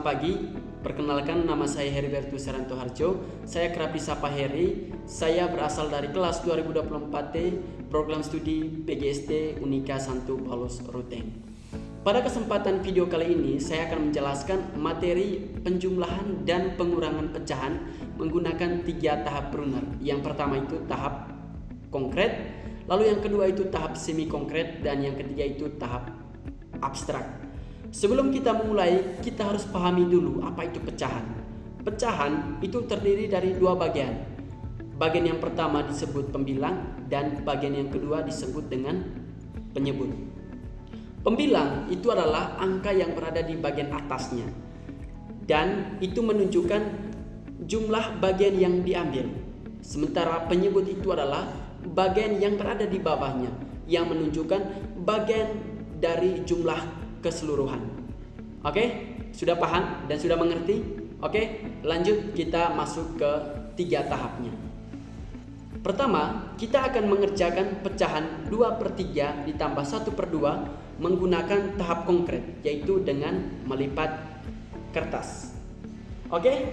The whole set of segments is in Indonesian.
Selamat pagi, perkenalkan nama saya Heribertus Saranto Harjo. Saya kerap disapa Heri. Saya berasal dari kelas 2024T Program Studi PGSD Unika Santo Paulus Ruteng. Pada kesempatan video kali ini, saya akan menjelaskan materi penjumlahan dan pengurangan pecahan menggunakan 3 tahap runner. Yang pertama itu tahap konkret, lalu yang kedua itu tahap semi konkret, dan yang ketiga itu tahap abstrak. Sebelum kita memulai, kita harus pahami dulu apa itu pecahan. Pecahan itu terdiri dari 2 bagian. Bagian yang pertama disebut pembilang dan bagian yang kedua disebut dengan penyebut. Pembilang itu adalah angka yang berada di bagian atasnya dan itu menunjukkan jumlah bagian yang diambil. Sementara penyebut itu adalah bagian yang berada di bawahnya yang menunjukkan bagian dari jumlah keseluruhan. Oke, sudah paham dan sudah mengerti? Oke, lanjut kita masuk ke 3 tahapnya. Pertama, kita akan mengerjakan pecahan 2/3 ditambah 1/2 menggunakan tahap konkret, yaitu dengan melipat kertas. Oke,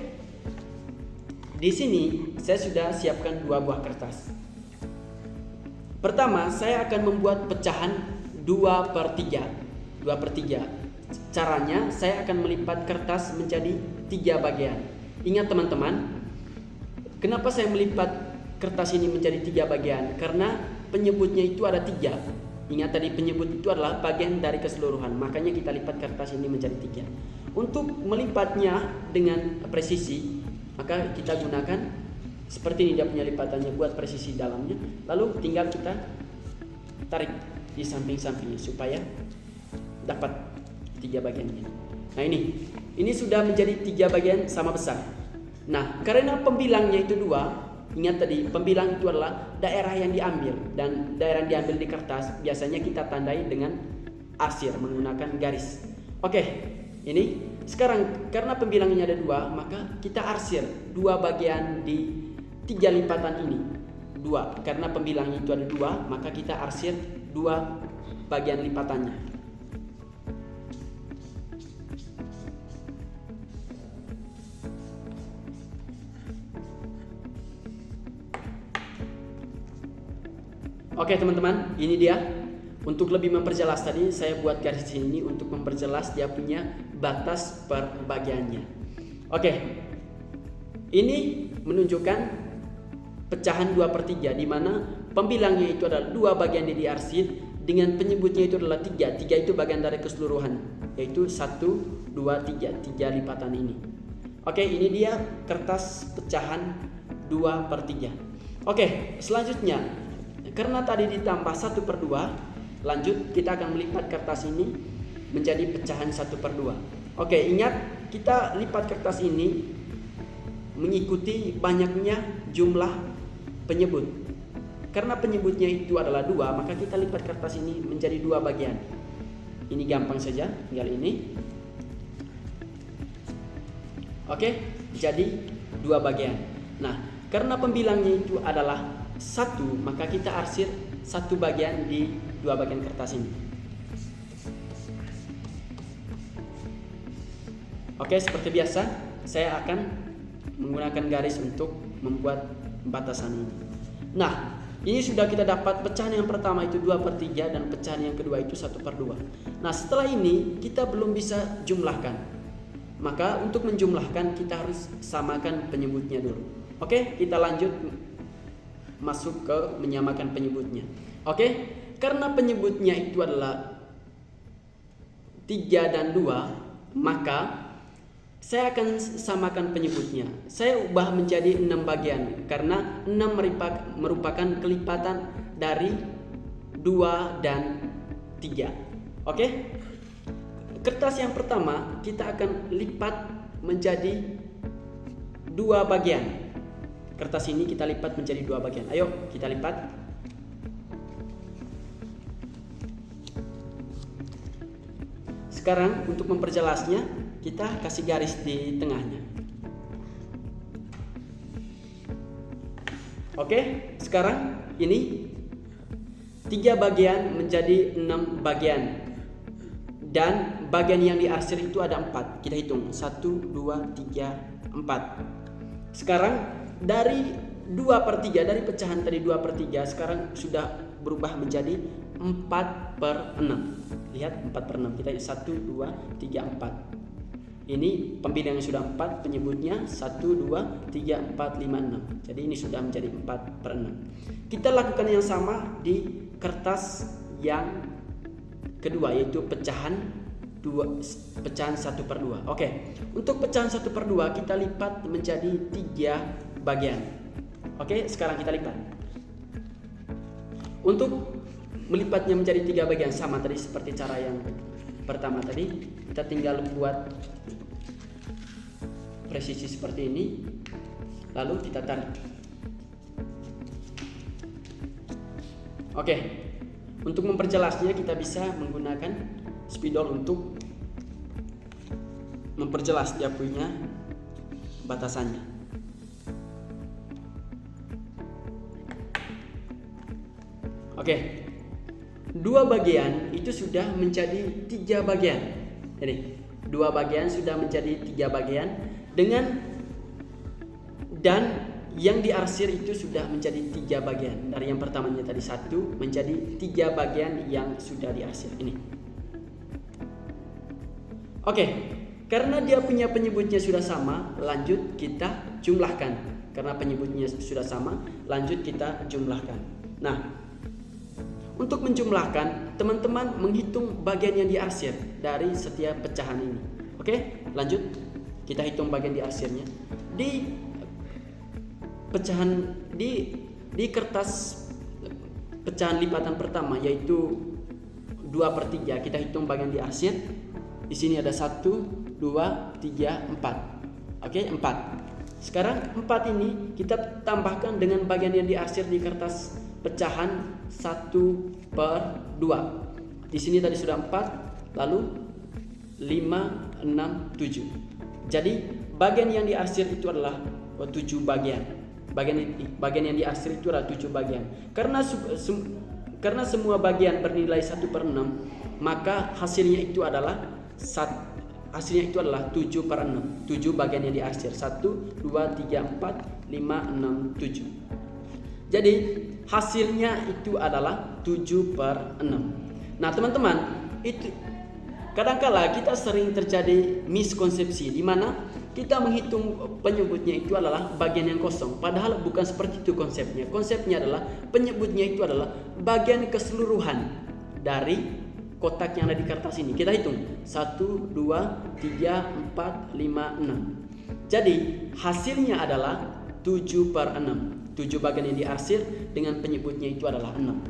di sini saya sudah siapkan 2 buah kertas. Pertama, saya akan membuat pecahan 2/3. Caranya, saya akan melipat kertas menjadi 3 bagian. Ingat teman-teman, kenapa saya melipat kertas ini menjadi 3 bagian? Karena penyebutnya itu ada 3. Ingat tadi penyebut itu adalah bagian dari keseluruhan, makanya kita lipat kertas ini menjadi 3. Untuk melipatnya dengan presisi, maka kita gunakan seperti ini, dia punya lipatannya buat presisi dalamnya. Lalu tinggal kita tarik di samping-sampingnya supaya dapat 3 bagian ini. Nah ini sudah menjadi 3 bagian sama besar. Nah, karena pembilangnya itu 2, ingat tadi pembilang itu adalah daerah yang diambil, dan daerah yang diambil di kertas biasanya kita tandai dengan arsir menggunakan garis. Oke, ini sekarang karena pembilangnya ada 2, maka kita arsir 2 bagian di 3 lipatan ini. 2, karena pembilangnya itu ada 2, maka kita arsir 2 bagian lipatannya. Oke teman-teman, ini dia. Untuk lebih memperjelas tadi, saya buat garis di sini untuk memperjelas dia punya batas per bagiannya. Oke, ini menunjukkan pecahan 2/3 di mana pembilangnya itu adalah 2 bagian yang diarsir dengan penyebutnya itu adalah 3. 3 itu bagian dari keseluruhan, yaitu 1, 2, 3 lipatan ini. Oke, ini dia kertas pecahan 2/3. Oke, selanjutnya, karena tadi ditambah 1/2, lanjut kita akan melipat kertas ini menjadi pecahan 1/2. Oke, ingat kita lipat kertas ini mengikuti banyaknya jumlah penyebut. Karena penyebutnya itu adalah 2, maka kita lipat kertas ini menjadi 2 bagian. Ini gampang saja, tinggal ini. Oke, jadi 2 bagian. Nah, karena pembilangnya itu adalah 1, maka kita arsir 1 bagian di 2 bagian kertas ini. Oke, seperti biasa saya akan menggunakan garis untuk membuat batasan ini. Nah, ini sudah kita dapat pecahan yang pertama itu 2/3 dan pecahan yang kedua itu 1/2. Nah, setelah ini kita belum bisa jumlahkan. Maka untuk menjumlahkan kita harus samakan penyebutnya dulu. Oke, kita lanjut masuk ke menyamakan penyebutnya. Oke, karena penyebutnya itu adalah 3 dan 2, maka saya akan samakan penyebutnya. Saya ubah menjadi 6 bagian karena 6 merupakan kelipatan dari 2 dan 3. Oke, kertas yang pertama kita akan lipat menjadi 2 bagian. Kertas ini kita lipat menjadi 2 bagian. Ayo kita lipat. Sekarang untuk memperjelasnya, kita kasih garis di tengahnya. Oke, sekarang ini 3 bagian menjadi 6 bagian. dan bagian yang diarsir itu ada 4. Kita hitung 1, 2, 3, 4. Sekarang dari 2/3, dari pecahan tadi 2/3 sekarang sudah berubah menjadi 4/6. Lihat 4/6. Kita 1, 2, 3, 4. Ini pembilang yang sudah 4, penyebutnya 1, 2, 3, 4, 5, 6. Jadi ini sudah menjadi 4/6. Kita lakukan yang sama di kertas yang kedua, yaitu pecahan 1/2. Oke, untuk pecahan 1/2 kita lipat menjadi 3 bagian. Oke, sekarang kita lipat. Untuk melipatnya menjadi 3 bagian sama tadi seperti cara yang pertama tadi, kita tinggal buat presisi seperti ini, lalu kita tarik. Oke, untuk memperjelasnya kita bisa menggunakan spidol untuk memperjelas dia punya batasannya. Oke, 2 bagian itu sudah menjadi 3 bagian. Jadi 2 bagian sudah menjadi 3 bagian dan yang diarsir itu sudah menjadi 3 bagian. Dari yang pertamanya tadi 1 menjadi 3 bagian yang sudah diarsir ini. Oke, karena dia punya penyebutnya sudah sama, lanjut kita jumlahkan. Karena penyebutnya sudah sama, lanjut kita jumlahkan. Nah, untuk menjumlahkan, teman-teman menghitung bagian yang diarsir dari setiap pecahan ini. Oke, lanjut kita hitung bagian diarsirnya. Di pecahan di kertas pecahan lipatan pertama, yaitu 2/3, kita hitung bagian diarsir. Di sini ada 1, 2, 3, 4. Oke, 4. Sekarang 4 ini kita tambahkan dengan bagian yang diarsir di kertas pecahan 1/2. Di sini tadi sudah 4, lalu 5, 6, 7. Jadi bagian yang diarsir itu adalah 7 bagian. Bagian yang diarsir itu adalah 7 bagian. Karena semua bagian bernilai 1/6, maka hasilnya itu adalah 7/6. 7 bagian yang diarsir. 1, 2, 3, 4, 5, 6, 7. Jadi hasilnya itu adalah 7/6. Nah, teman-teman, itu kadangkala kita sering terjadi miskonsepsi di mana kita menghitung penyebutnya itu adalah bagian yang kosong. Padahal bukan seperti itu konsepnya. Konsepnya adalah penyebutnya itu adalah bagian keseluruhan dari kotak yang ada di kertas ini. Kita hitung 1, 2, 3, 4, 5, 6. Jadi hasilnya adalah 7/6. 7 bagian yang diarsir dengan penyebutnya itu adalah 6.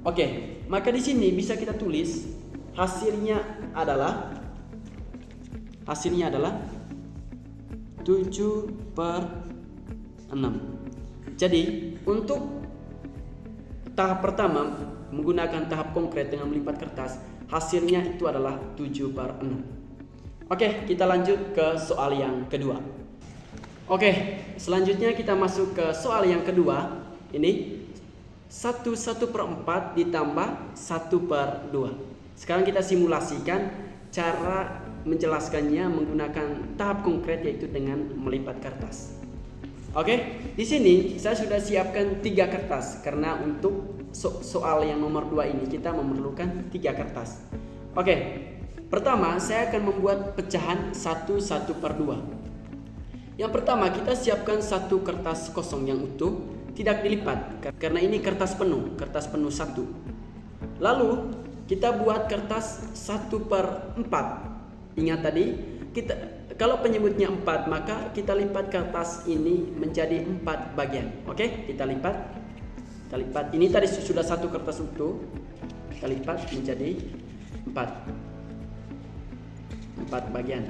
Oke, maka di sini bisa kita tulis hasilnya adalah 7/6. Jadi untuk tahap pertama menggunakan tahap konkret dengan melipat kertas, hasilnya itu adalah 7/6. Oke, kita lanjut ke soal yang kedua. Oke, selanjutnya kita masuk ke soal yang kedua. Ini 1/4 ditambah 1/2. Sekarang kita simulasikan cara menjelaskannya menggunakan tahap konkret, yaitu dengan melipat kertas. Oke, di sini saya sudah siapkan 3 kertas karena untuk soal yang nomor 2 ini kita memerlukan 3 kertas. Oke, pertama saya akan membuat pecahan 1/2. Yang pertama kita siapkan 1 kertas kosong yang utuh, tidak dilipat karena ini kertas penuh 1. Lalu kita buat kertas 1/4. Ingat tadi kalau penyebutnya 4, maka kita lipat kertas ini menjadi 4 bagian. Oke, kita lipat. Ini tadi sudah 1 kertas utuh, kita lipat menjadi 4 bagian.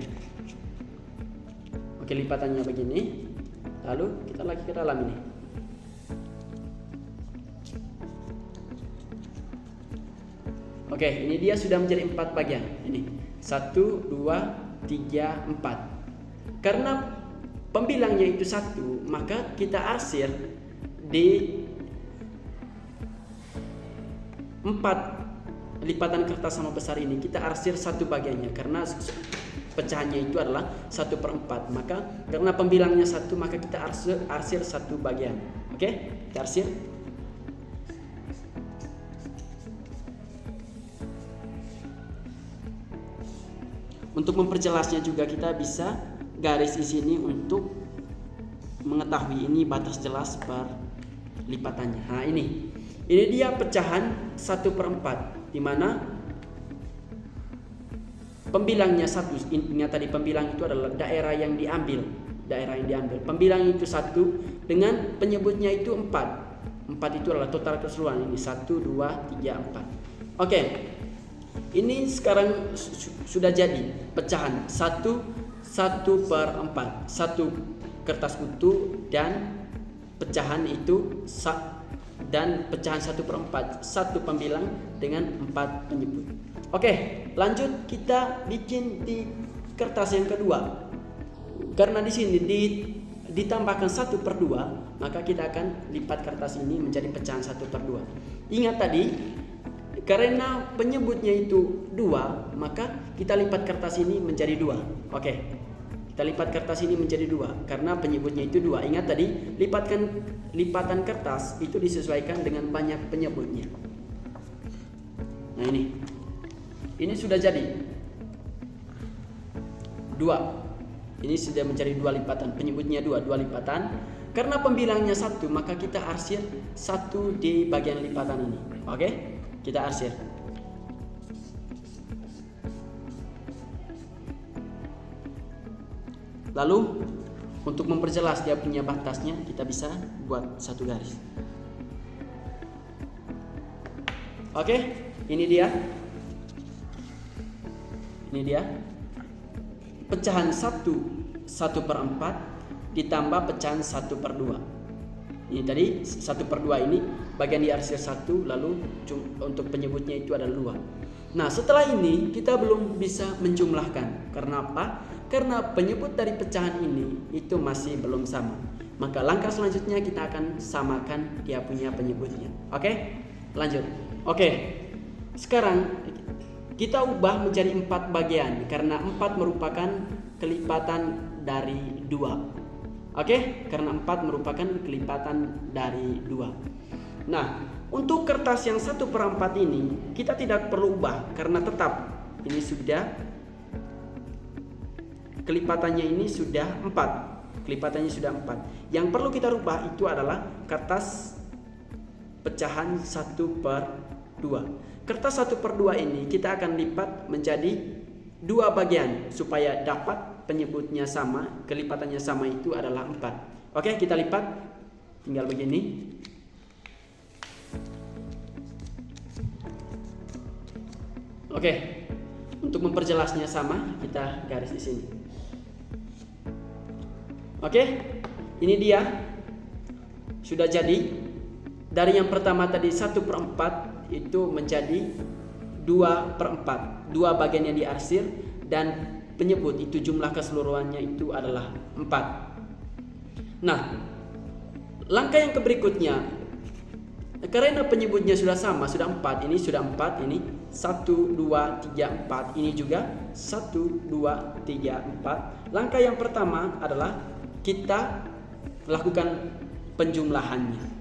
Oke, lipatannya begini. Lalu kita lagi ke dalam ini. Oke, ini dia sudah menjadi 4 bagian. Ini 1, 2, 3, 4. Karena pembilangnya itu 1, maka kita arsir di 4 lipatan kertas sama besar ini kita arsir satu bagiannya karena pecahannya itu adalah 1/4. Maka karena pembilangnya 1 maka kita arsir satu bagian. Oke, kita arsir. Untuk memperjelasnya juga kita bisa garis di sini untuk mengetahui ini batas jelas per lipatannya. Nah, ini dia pecahan 1/4 di mana pembilangnya 1. Ingat tadi pembilang itu adalah daerah yang diambil. Pembilang itu 1 dengan penyebutnya itu 4. 4 itu adalah total keseluruhan. Ini 1, 2, 3, 4. Oke. Ini sekarang sudah jadi pecahan 1/4. 1 kertas utuh dan pecahan itu dan pecahan 1/4. 1 pembilang dengan 4 penyebut. Oke, lanjut kita bikin di kertas yang kedua. Karena di sini ditambahkan 1/2, maka kita akan lipat kertas ini menjadi pecahan 1/2. Ingat tadi, karena penyebutnya itu 2, maka kita lipat kertas ini menjadi 2. Oke, kita lipat kertas ini menjadi 2 karena penyebutnya itu 2. Ingat tadi, lipatan kertas itu disesuaikan dengan banyak penyebutnya. Nah, ini sudah jadi 2. Ini sudah menjadi 2 lipatan. Penyebutnya 2 lipatan. Karena pembilangnya 1, maka kita arsir 1 di bagian lipatan ini. Oke, kita arsir. Lalu untuk memperjelas dia punya batasnya, kita bisa buat 1 garis. Oke, ini dia. Pecahan 1/4 ditambah pecahan 1/2. Ini tadi 1/2 ini bagian diarsir 1, lalu untuk penyebutnya itu adalah 2. Nah, setelah ini kita belum bisa menjumlahkan. Karena apa? Karena penyebut dari pecahan ini itu masih belum sama. Maka langkah selanjutnya kita akan samakan dia punya penyebutnya. Oke? Lanjut. Oke. Sekarang kita ubah menjadi 4 bagian karena 4 merupakan kelipatan dari 2. Oke? Karena 4 merupakan kelipatan dari 2. Nah, untuk kertas yang 1/4 ini kita tidak perlu ubah karena tetap ini sudah kelipatannya ini sudah 4. Kelipatannya sudah 4. Yang perlu kita rubah itu adalah kertas pecahan 1/2. Kertas 1/2 ini kita akan lipat menjadi 2 bagian supaya dapat penyebutnya sama, kelipatannya sama itu adalah 4. Oke, kita lipat tinggal begini. Oke, untuk memperjelasnya sama, kita garis di sini. Oke, ini dia sudah jadi. Dari yang pertama tadi 1/4 itu menjadi 2/4. 2 bagian yang diarsir dan penyebut itu jumlah keseluruhannya itu adalah 4. Nah, langkah yang berikutnya, karena penyebutnya sudah sama, sudah 4, ini sudah 4, ini 1, 2, 3, 4, ini juga 1, 2, 3, 4. Langkah yang pertama adalah kita lakukan penjumlahannya.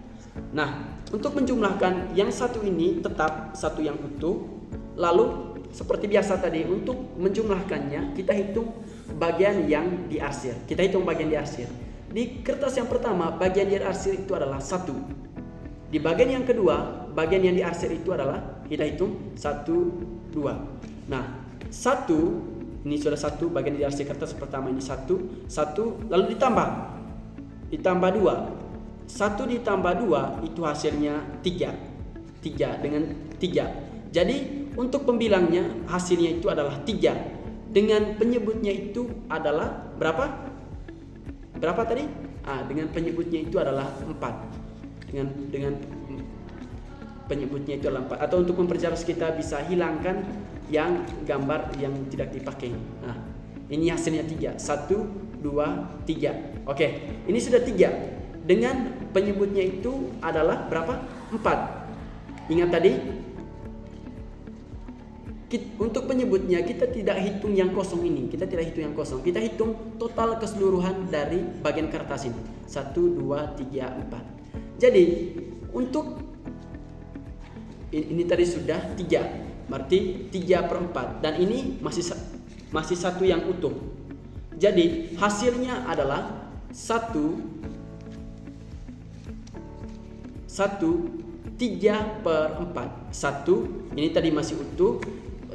Nah, untuk menjumlahkan yang satu ini tetap 1 yang utuh. Lalu seperti biasa tadi, untuk menjumlahkannya kita hitung bagian yang diarsir. Kita hitung bagian diarsir. Di kertas yang pertama, bagian yang diarsir itu adalah 1. Di bagian yang kedua, bagian yang diarsir itu adalah kita hitung 1, 2. Nah, 1 ini sudah 1 bagian diarsir kertas pertama ini 1 lalu ditambah 2. 1 ditambah 2 itu hasilnya 3 dengan 3. Jadi untuk pembilangnya hasilnya itu adalah 3. Dengan penyebutnya itu adalah berapa? Berapa tadi? Dengan penyebutnya itu adalah 4. Dengan penyebutnya itu adalah 4. Atau untuk memperjelas kita bisa hilangkan yang gambar yang tidak dipakai. Nah, ini hasilnya 3. 1, 2, 3. Oke, ini sudah 3. Dengan penyebutnya itu adalah berapa? 4. Ingat tadi untuk penyebutnya kita tidak hitung yang kosong ini, kita hitung total keseluruhan dari bagian kertas ini. 1, 2, 3, 4. Jadi untuk ini tadi sudah 3, berarti 3/4, dan ini masih satu yang utuh. Jadi hasilnya adalah 1 3/4. 1 ini tadi masih utuh,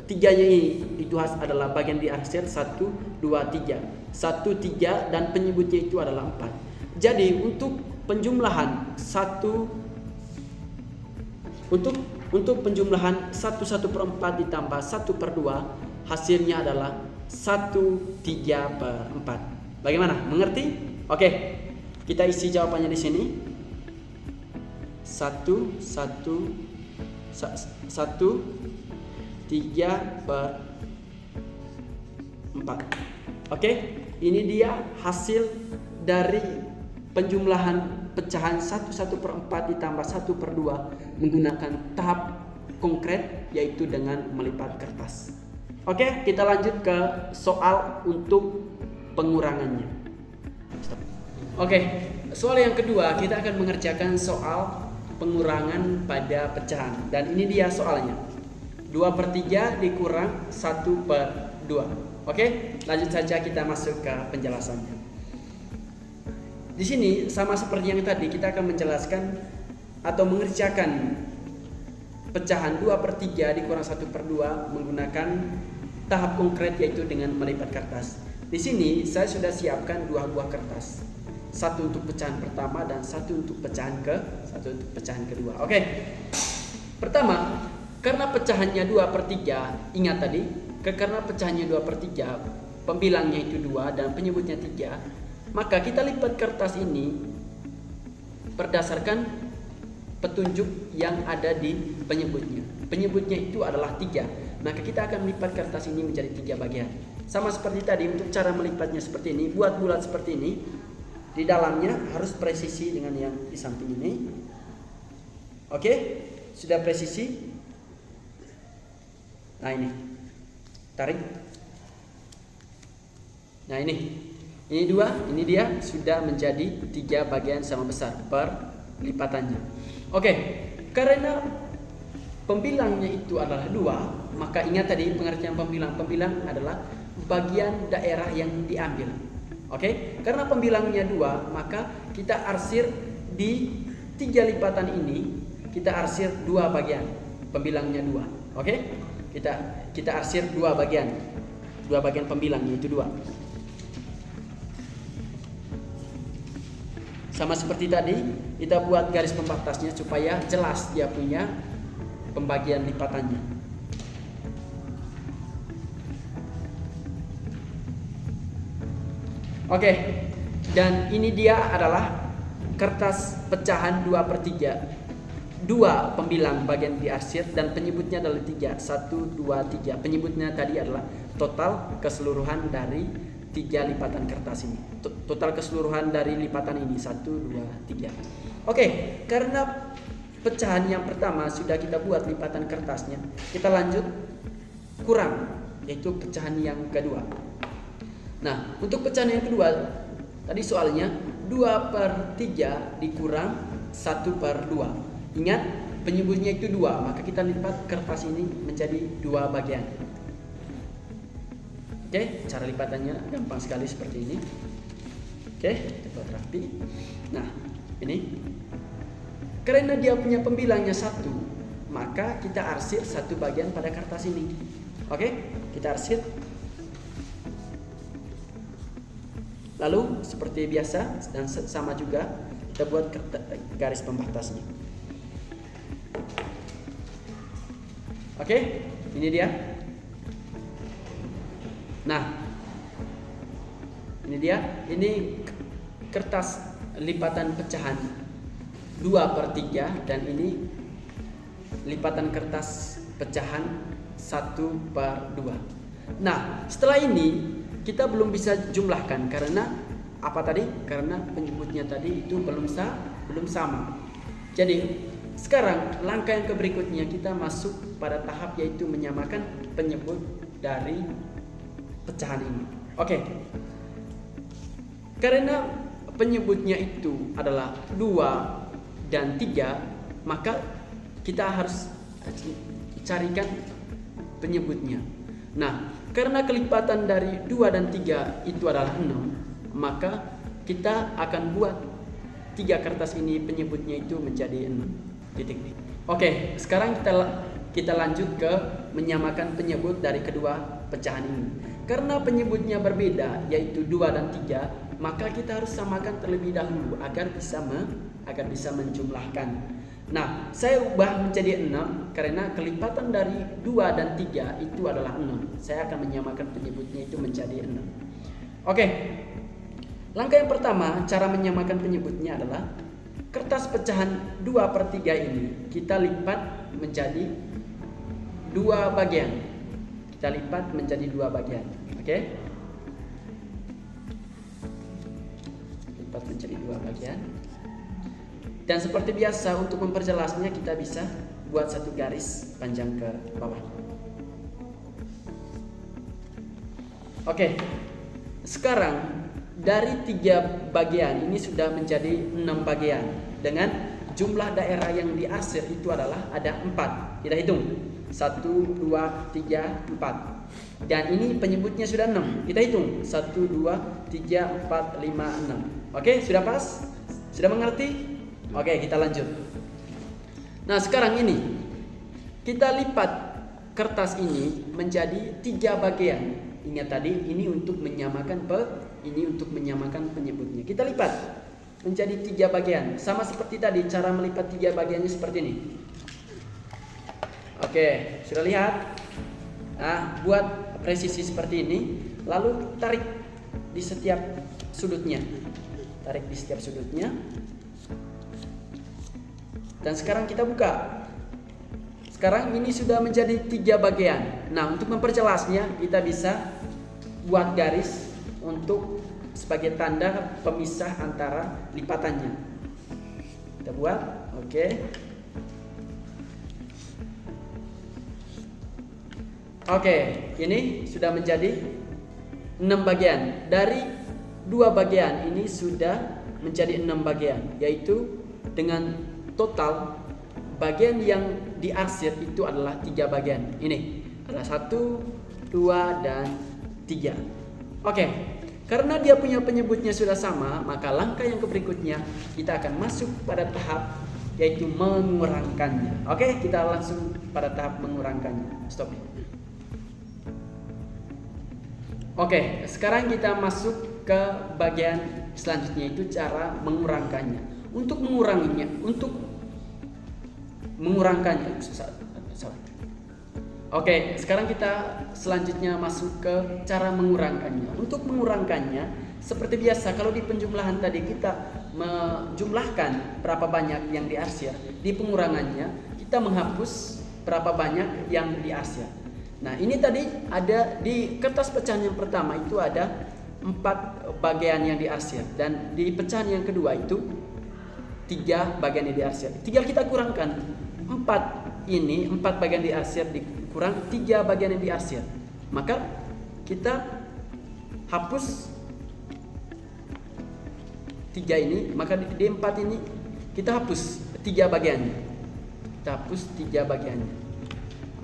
3-nya ini itu adalah bagian di akhir. 1, 2, 3, 1, 3, dan penyebutnya itu adalah 4. Jadi untuk penjumlahan 1/4 ditambah 1/2, hasilnya adalah 1/3/4. Bagaimana? Mengerti? Oke, kita isi jawabannya di sini. 1/3/4. Oke, ini dia hasil dari penjumlahan pecahan 1/4 ditambah 1/2 menggunakan tahap konkret, yaitu dengan melipat kertas. Oke, kita lanjut ke soal untuk pengurangannya. Oke, soal yang kedua kita akan mengerjakan soal pengurangan pada pecahan, dan ini dia soalnya. 2/3 dikurang 1/2. Oke, lanjut saja kita masuk ke penjelasannya. Di sini sama seperti yang tadi, kita akan menjelaskan atau mengerjakan pecahan 2/3 dikurang 1/2 menggunakan tahap konkret, yaitu dengan melipat kertas. Di sini saya sudah siapkan 2 buah kertas. 1 untuk pecahan pertama dan 1 untuk pecahan kedua. Oke. Pertama, karena pecahannya 2/3, ingat tadi, karena pecahannya 2/3, pembilangnya itu 2 dan penyebutnya 3, maka kita lipat kertas ini berdasarkan petunjuk yang ada di penyebutnya. Penyebutnya itu adalah 3. Maka kita akan melipat kertas ini menjadi 3 bagian. Sama seperti tadi, untuk cara melipatnya seperti ini, buat bulat seperti ini. Di dalamnya harus presisi dengan yang di samping ini. Oke, sudah presisi. Nah ini, tarik. Nah ini 2, ini dia sudah menjadi 3 bagian sama besar per lipatannya. Oke, karena pembilangnya itu adalah 2, maka ingat tadi pengertian pembilang. Pembilang adalah bagian daerah yang diambil. Oke, karena pembilangnya 2, maka kita arsir di 3 lipatan ini, kita arsir 2 bagian. Pembilangnya 2. Oke? Kita arsir 2 bagian. 2 bagian pembilangnya itu 2. Sama seperti tadi, kita buat garis pembatasnya supaya jelas dia punya pembagian lipatannya. Oke, dan ini dia adalah kertas pecahan 2/3. 2 pembilang bagian diarsir dan penyebutnya adalah 3. 1, 2, 3. Penyebutnya tadi adalah total keseluruhan dari 3 lipatan kertas ini. Total keseluruhan dari lipatan ini 1, 2, 3. Oke, karena pecahan yang pertama sudah kita buat lipatan kertasnya, kita lanjut kurang, yaitu pecahan yang kedua. Nah, untuk pecahan yang kedua, tadi soalnya 2/3 dikurang 1/2. Ingat, penyebutnya itu 2, maka kita lipat kertas ini menjadi 2 bagian. Oke, cara lipatannya gampang sekali seperti ini. Oke, kita buat rapi. Nah, ini. Karena dia punya pembilangnya 1, maka kita arsir 1 bagian pada kertas ini. Oke, kita arsir. Lalu seperti biasa dan sama juga kita buat garis pembatasnya. Oke, ini dia. Nah, ini dia. Ini kertas lipatan pecahan 2/3 dan ini lipatan kertas pecahan 1/2. Nah, setelah ini kita belum bisa jumlahkan karena apa tadi? Karena penyebutnya tadi itu belum sama. Jadi Sekarang langkah yang berikutnya kita masuk pada tahap yaitu menyamakan penyebut dari pecahan ini. Oke. Karena penyebutnya itu adalah 2 dan 3, maka kita harus carikan penyebutnya. Nah, karena kelipatan dari 2 dan 3 itu adalah 6, maka kita akan buat 3 kertas ini penyebutnya itu menjadi 6. Titik. Oke, sekarang kita lanjut ke menyamakan penyebut dari kedua pecahan ini. Karena penyebutnya berbeda yaitu 2 dan 3, maka kita harus samakan terlebih dahulu agar bisa menjumlahkan. Nah, saya ubah menjadi 6 karena kelipatan dari 2 dan 3 itu adalah 6. Saya akan menyamakan penyebutnya itu menjadi 6. Oke. Langkah yang pertama, cara menyamakan penyebutnya adalah kertas pecahan 2/3 ini kita lipat menjadi 2 bagian. Kita lipat menjadi 2 bagian. Oke? Lipat menjadi 2 bagian. Dan seperti biasa untuk memperjelasnya kita bisa buat satu garis panjang ke bawah. Oke. Sekarang dari 3 bagian ini sudah menjadi 6 bagian. Dengan jumlah daerah yang diarsir itu adalah ada 4. Kita hitung. 1, 2, 3, 4. Dan ini penyebutnya sudah 6. Kita hitung. 1, 2, 3, 4, 5, 6. Oke, sudah pas? Sudah mengerti? Oke, kita lanjut. Nah, sekarang ini kita lipat kertas ini menjadi 3 bagian. Ingat tadi ini untuk menyamakan penyebutnya. Kita lipat menjadi 3 bagian. Sama seperti tadi, cara melipat 3 bagiannya seperti ini. Oke, sudah lihat? Nah, buat presisi seperti ini, lalu tarik di setiap sudutnya. Tarik di setiap sudutnya. Dan sekarang kita buka. Sekarang ini sudah menjadi 3 bagian. Nah, untuk memperjelasnya kita bisa buat garis untuk sebagai tanda pemisah antara lipatannya. Kita buat, oke. Oke, ini sudah menjadi 6 bagian. Dari 2 bagian ini sudah menjadi 6 bagian, yaitu dengan total bagian yang diarsir itu adalah 3 bagian. Ini adalah 1, 2, dan 3. Oke, karena dia punya penyebutnya sudah sama, maka langkah yang berikutnya kita akan masuk pada tahap yaitu mengurangkannya. Oke, kita langsung pada tahap mengurangkannya. Stop. Oke, sekarang kita masuk ke bagian selanjutnya, itu cara mengurangkannya. Untuk mengurangkannya. Oke, sekarang kita selanjutnya masuk ke cara mengurangkannya. Untuk mengurangkannya, seperti biasa kalau di penjumlahan tadi kita menjumlahkan berapa banyak yang diarsir, di pengurangannya kita menghapus berapa banyak yang diarsir. Nah, ini tadi ada di kertas pecahan yang pertama itu ada 4 bagian yang diarsir, dan di pecahan yang kedua itu 3 bagian yang diarsir. Tinggal kita kurangkan 4 bagian diarsir dikurang 3 bagian yang diarsir. Maka kita hapus 3 ini, maka di 4 ini kita hapus 3 bagiannya. Kita hapus 3 bagiannya.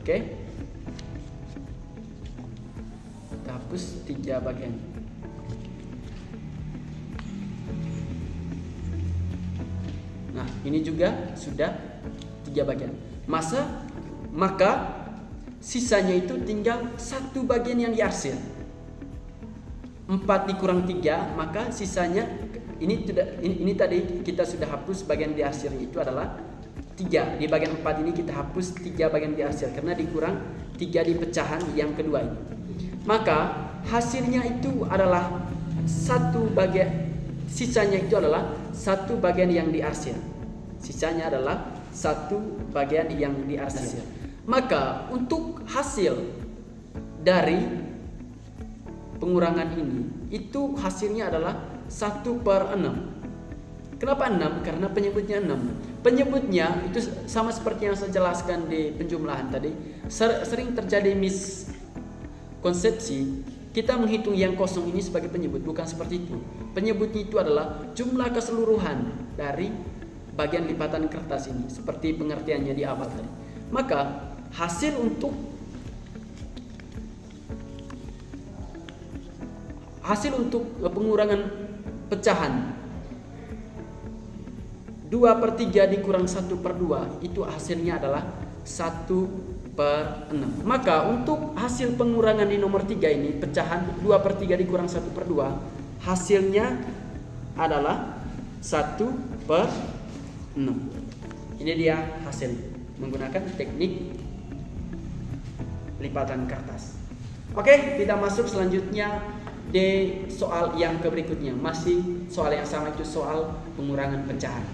Oke? Kita hapus 3 bagiannya. Nah, ini juga sudah 3 bagian. Maka sisanya itu tinggal 1 bagian yang diarsir. 4 dikurang 3, maka sisanya ini tadi kita sudah hapus bagian diarsir itu adalah 3. Di bagian 4 ini kita hapus 3 bagian diarsir karena dikurang 3 di pecahan yang kedua ini. Maka hasilnya itu adalah 1 bagian, sisanya itu adalah 1 bagian yang diarsir. Sisanya adalah 1 bagian yang diarsir. Maka untuk hasil dari pengurangan ini itu hasilnya adalah 1/6. Kenapa 6? Karena penyebutnya 6. Penyebutnya itu sama seperti yang saya jelaskan di penjumlahan tadi. Sering terjadi miskonsepsi. Kita menghitung yang kosong ini sebagai penyebut, bukan seperti itu. Penyebutnya itu adalah jumlah keseluruhan dari bagian lipatan kertas ini, seperti pengertiannya di awal tadi. Maka hasil untuk pengurangan pecahan 2/3 dikurang 1/2 itu hasilnya adalah 1/6. Maka untuk hasil pengurangan di nomor 3 ini, pecahan 2/3 dikurang 1/2, hasilnya adalah 1/6. Ini dia hasilnya menggunakan teknik lipatan kertas. Oke, kita masuk selanjutnya di soal yang berikutnya. Masih soal yang sama, itu soal pengurangan pecahan.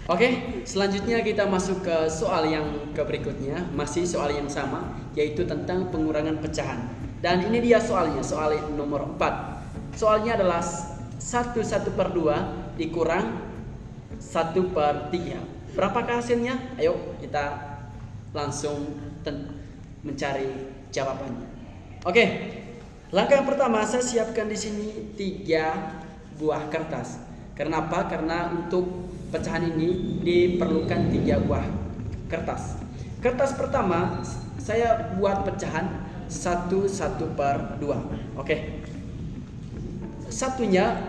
Oke, selanjutnya kita masuk ke soal yang berikutnya. Masih soal yang sama, yaitu tentang pengurangan pecahan. Dan ini dia soalnya, soal nomor 4. Soalnya adalah 1/2 dikurang 1/3. Berapakah hasilnya? Ayo kita langsung mencari jawabannya. Oke, langkah yang pertama saya siapkan di sini 3 buah kertas. Kenapa? Karena untuk pecahan ini diperlukan 3 buah kertas. Kertas pertama saya buat pecahan 1/2. Oke. Satunya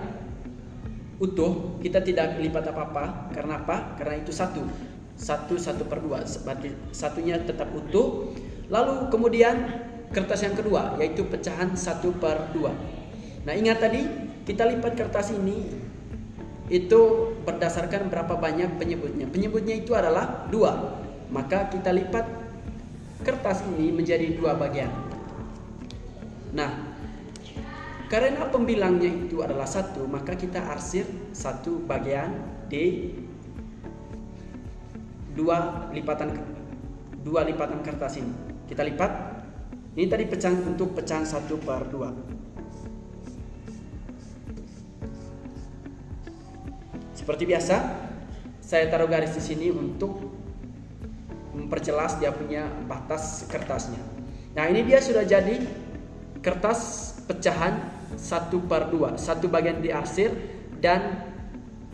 utuh, kita tidak lipat apa-apa. Karena apa? Karena itu 1/2. Berarti satunya tetap utuh. Lalu kemudian kertas yang kedua, yaitu pecahan 1/2. Nah, ingat tadi kita lipat kertas ini itu berdasarkan berapa banyak penyebutnya. Penyebutnya itu adalah 2. Maka kita lipat kertas ini menjadi 2 bagian. Nah, karena pembilangnya itu adalah 1, maka kita arsir 1 bagian di 2 lipatan kertas ini. Kita lipat. Ini tadi pecahan untuk pecahan 1/2. Seperti biasa, saya taruh garis di sini untuk memperjelas dia punya batas kertasnya. Nah, ini dia sudah jadi kertas pecahan 1/2. 1 bagian diarsir dan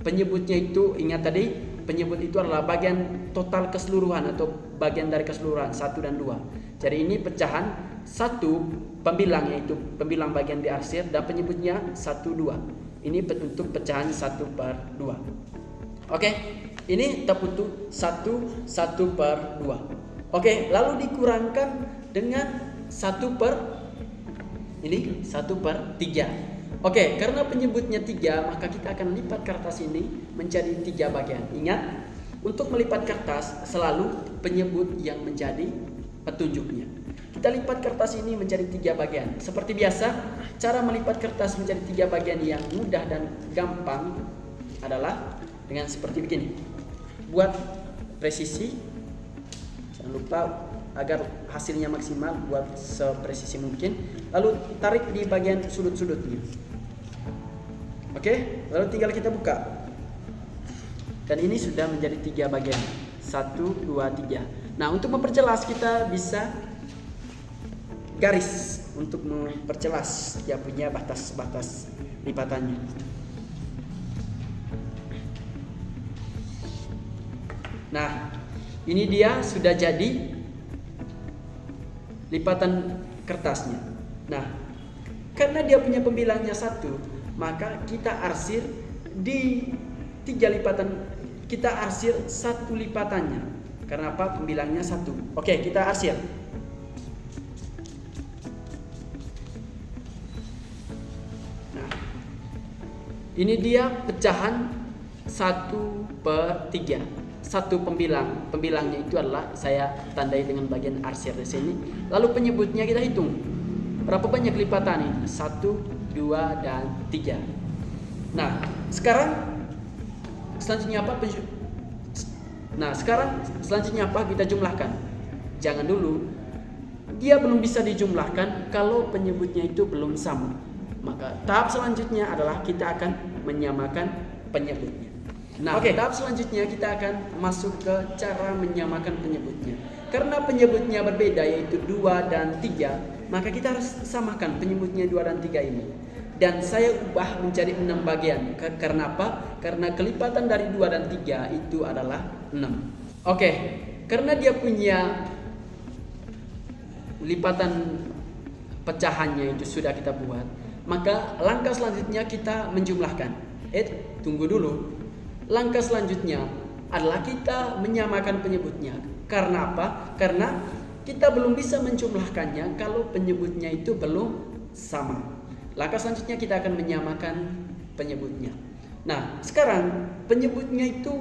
penyebutnya itu, ingat tadi, penyebut itu adalah bagian total keseluruhan atau bagian dari keseluruhan 1 dan 2. Jadi ini pecahan 1 pembilang, yaitu pembilang bagian diarsir, dan penyebutnya 1, 2. Ini untuk pecahan 1/2. Oke, ini terputus 1/2. Oke, lalu dikurangkan dengan 1/3. Oke, karena penyebutnya 3, maka kita akan lipat kertas ini menjadi 3 bagian. Ingat, untuk melipat kertas selalu penyebut yang menjadi petunjuknya. Kita lipat kertas ini menjadi 3 bagian. Seperti biasa, cara melipat kertas menjadi 3 bagian yang mudah dan gampang adalah dengan seperti begini. Buat presisi, jangan lupa agar hasilnya maksimal, buat sepresisi mungkin. Lalu tarik di bagian sudut-sudutnya. Oke, lalu tinggal kita buka. Dan ini sudah menjadi 3 bagian. 1, 2, 3. Nah, untuk memperjelas kita bisa garis untuk memperjelas dia punya batas-batas lipatannya. Nah, ini dia sudah jadi lipatan kertasnya. Nah, karena dia punya pembilangnya 1, maka kita arsir di 3 lipatan. Kita arsir 1 lipatannya. Karena apa? Pembilangnya 1. Oke, kita arsir. Nah, ini dia pecahan 1/3. 1 pembilang. Pembilangnya itu adalah saya tandai dengan bagian arsir di sini. Lalu penyebutnya kita hitung. Berapa banyak lipatan ini? 1, 2, dan 3. Nah, sekarang selanjutnya apa? Selanjutnya apa? Kita jumlahkan. Jangan dulu. Dia belum bisa dijumlahkan kalau penyebutnya itu belum sama. Maka tahap selanjutnya adalah kita akan menyamakan penyebutnya. Nah, tahap selanjutnya kita akan masuk ke cara menyamakan penyebutnya. Karena penyebutnya berbeda, yaitu 2 dan 3, maka kita harus samakan penyebutnya 2 dan 3 ini. Dan saya ubah menjadi 6 bagian. Karena apa? Karena kelipatan dari 2 dan 3 itu adalah 6. Oke, karena dia punya lipatan pecahannya itu sudah kita buat, maka langkah selanjutnya kita menjumlahkan. Tunggu dulu. Langkah selanjutnya adalah kita menyamakan penyebutnya. Karena apa? Karena kita belum bisa menjumlahkannya kalau penyebutnya itu belum sama. Langkah selanjutnya kita akan menyamakan penyebutnya. Nah, sekarang penyebutnya itu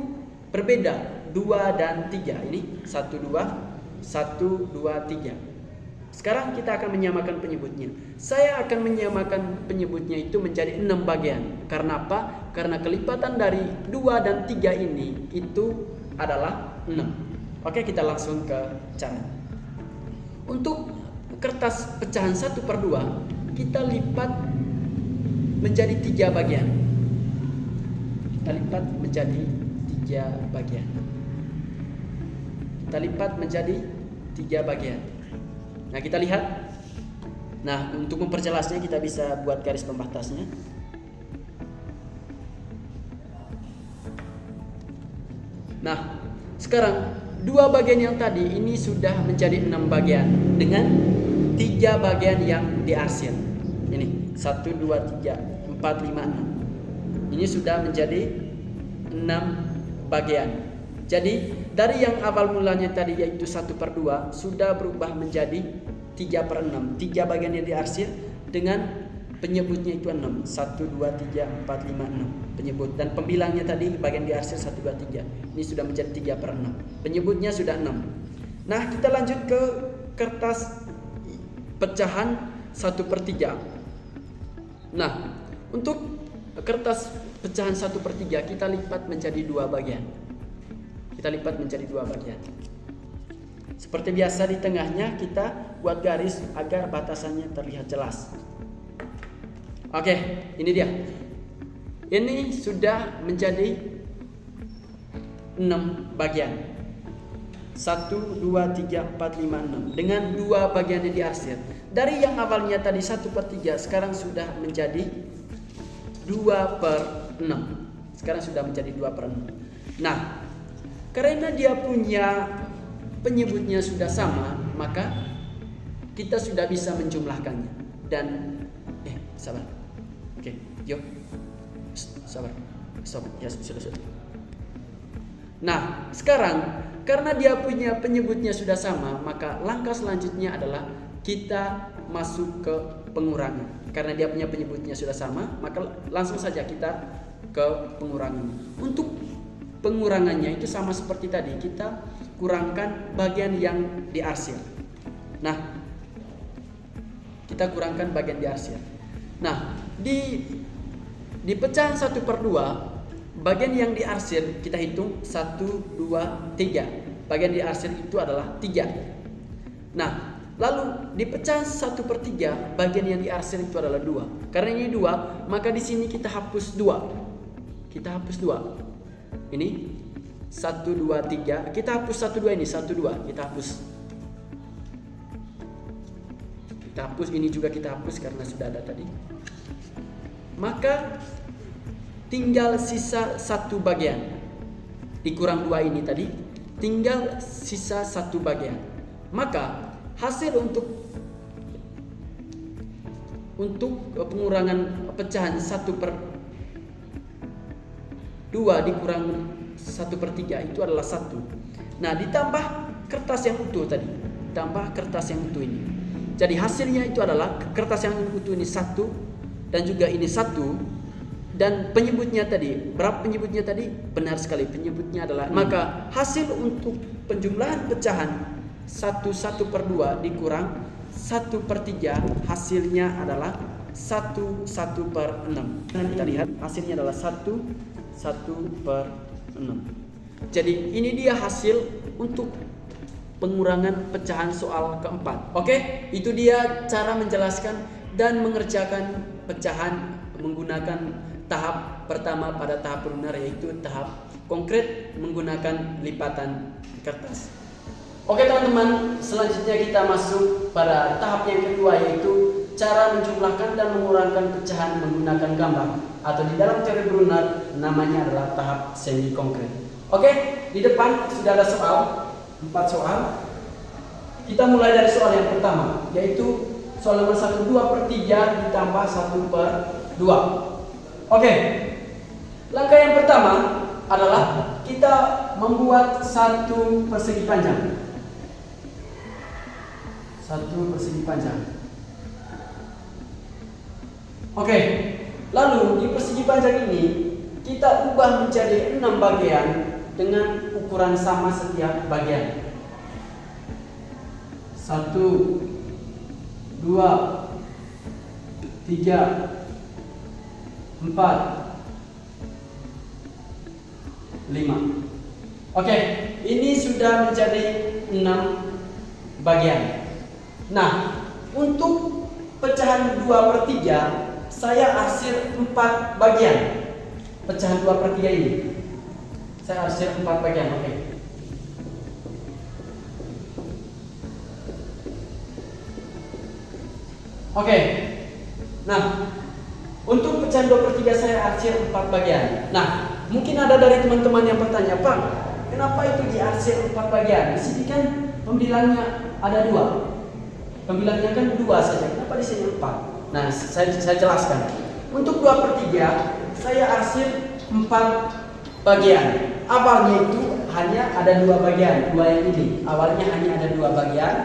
berbeda, 2 dan 3. Ini 1, 2, 1, 2, 3. Sekarang kita akan menyamakan penyebutnya. Saya akan menyamakan penyebutnya itu menjadi 6 bagian. Karena apa? Karena kelipatan dari 2 dan 3 ini itu adalah 6. Oke, kita langsung ke cara. Untuk kertas pecahan 1/2, kita lipat menjadi 3 bagian. Kita lipat menjadi 3 bagian. Kita lipat menjadi 3 bagian. Nah, kita lihat. Nah, untuk memperjelasnya kita bisa buat garis pembatasnya. Nah, sekarang 2 bagian yang tadi ini sudah menjadi 6 bagian dengan 3 bagian yang diarsir. Ini 1, 2, 3, 4, 5, 6. Ini sudah menjadi 6 bagian. Jadi dari yang awal mulanya tadi yaitu 1/2 sudah berubah menjadi 3/6. 3 bagian yang diarsir dengan penyebutnya itu 6. 1, 2, 3, 4, 5, 6. Penyebut dan pembilangnya tadi bagian diarsir 1, 2, 3. Ini sudah menjadi 3/6. Penyebutnya sudah 6. Nah, kita lanjut ke kertas pecahan 1/3. Nah, untuk kertas pecahan 1/3 kita lipat menjadi 2 bagian. Kita lipat menjadi 2 bagian. Seperti biasa di tengahnya kita buat garis agar batasannya terlihat jelas. Oke, ini dia. Ini sudah menjadi 6 bagian. 1, 2, 3, 4, 5, 6 dengan 2 bagian yang diarsir. Dari yang awalnya tadi 1/3 sekarang sudah menjadi 2/6. Sekarang sudah menjadi 2/6. Nah, karena dia punya penyebutnya sudah sama, maka kita sudah bisa menjumlahkannya. Dan sabar. Oke, yuk. Sabar. Stop. Ya, sudah. Nah, sekarang karena dia punya penyebutnya sudah sama, maka langkah selanjutnya adalah kita masuk ke pengurangan. Karena dia punya penyebutnya sudah sama, maka langsung saja kita ke pengurangan. Untuk pengurangannya itu sama seperti tadi, kita kurangkan bagian yang diarsir. Nah, kita kurangkan bagian diarsir. Nah, di pecahan 1/2 bagian yang diarsir kita hitung 1, 2, 3. Bagian diarsir itu adalah 3. Nah, lalu di pecahan 1/3 bagian yang diarsir itu adalah 2. Karena ini 2, maka di sini kita hapus 2. Kita hapus 2. Ini 1, 2, 3. Kita hapus 1, 2 ini 1, 2. Kita hapus. Kita hapus ini juga kita hapus karena sudah ada tadi. Maka tinggal sisa 1 bagian. Dikurang 2 ini tadi, tinggal sisa 1 bagian. Maka hasil untuk pengurangan pecahan 1/2 dikurang 1/3 itu adalah 1. Nah, ditambah kertas yang utuh tadi. Ditambah kertas yang utuh ini. Jadi hasilnya itu adalah kertas yang utuh ini 1 dan juga ini 1. Dan penyebutnya tadi, berapa penyebutnya tadi? Benar sekali, penyebutnya adalah 6. Maka hasil untuk penjumlahan pecahan 1/2 dikurang 1/3 hasilnya adalah 1/6. Dan kita lihat hasilnya adalah 1/6. Jadi ini dia hasil untuk pengurangan pecahan soal keempat. Oke, itu dia cara menjelaskan dan mengerjakan pecahan menggunakan tahap pertama pada tahap primer, yaitu tahap konkret menggunakan lipatan kertas. Oke teman-teman, selanjutnya kita masuk pada tahap yang kedua, yaitu cara menjumlahkan dan mengurangkan pecahan menggunakan gambar, atau di dalam teori Brunner namanya adalah tahap semi konkret. Oke, di depan sudah ada 4 soal. Kita mulai dari soal yang pertama, yaitu soal nomor 1, 2/3 ditambah 1/2. Oke, langkah yang pertama adalah kita membuat satu persegi panjang. Satu persegi panjang. Oke, lalu di persegi panjang ini kita ubah menjadi 6 bagian dengan ukuran sama setiap bagian. 1, 2, 3, 4, 5. Oke, ini sudah menjadi 6 bagian. Nah, untuk pecahan 2/3 saya arsir 4 bagian. Pecahan 2/3 ini saya arsir 4 bagian. Oke. Nah, untuk pecahan 2/3 saya arsir 4 bagian. Nah, mungkin ada dari teman-teman yang bertanya, Pak, kenapa itu diarsir 4 bagian? Di sini kan pembilangnya ada 2. Pembilangnya kan 2 saja. Kenapa di sini 4? Nah, saya jelaskan. Untuk 2/3 saya arsir 4 bagian. Awalnya itu hanya ada 2 bagian, 2 yang ini. Awalnya hanya ada 2 bagian.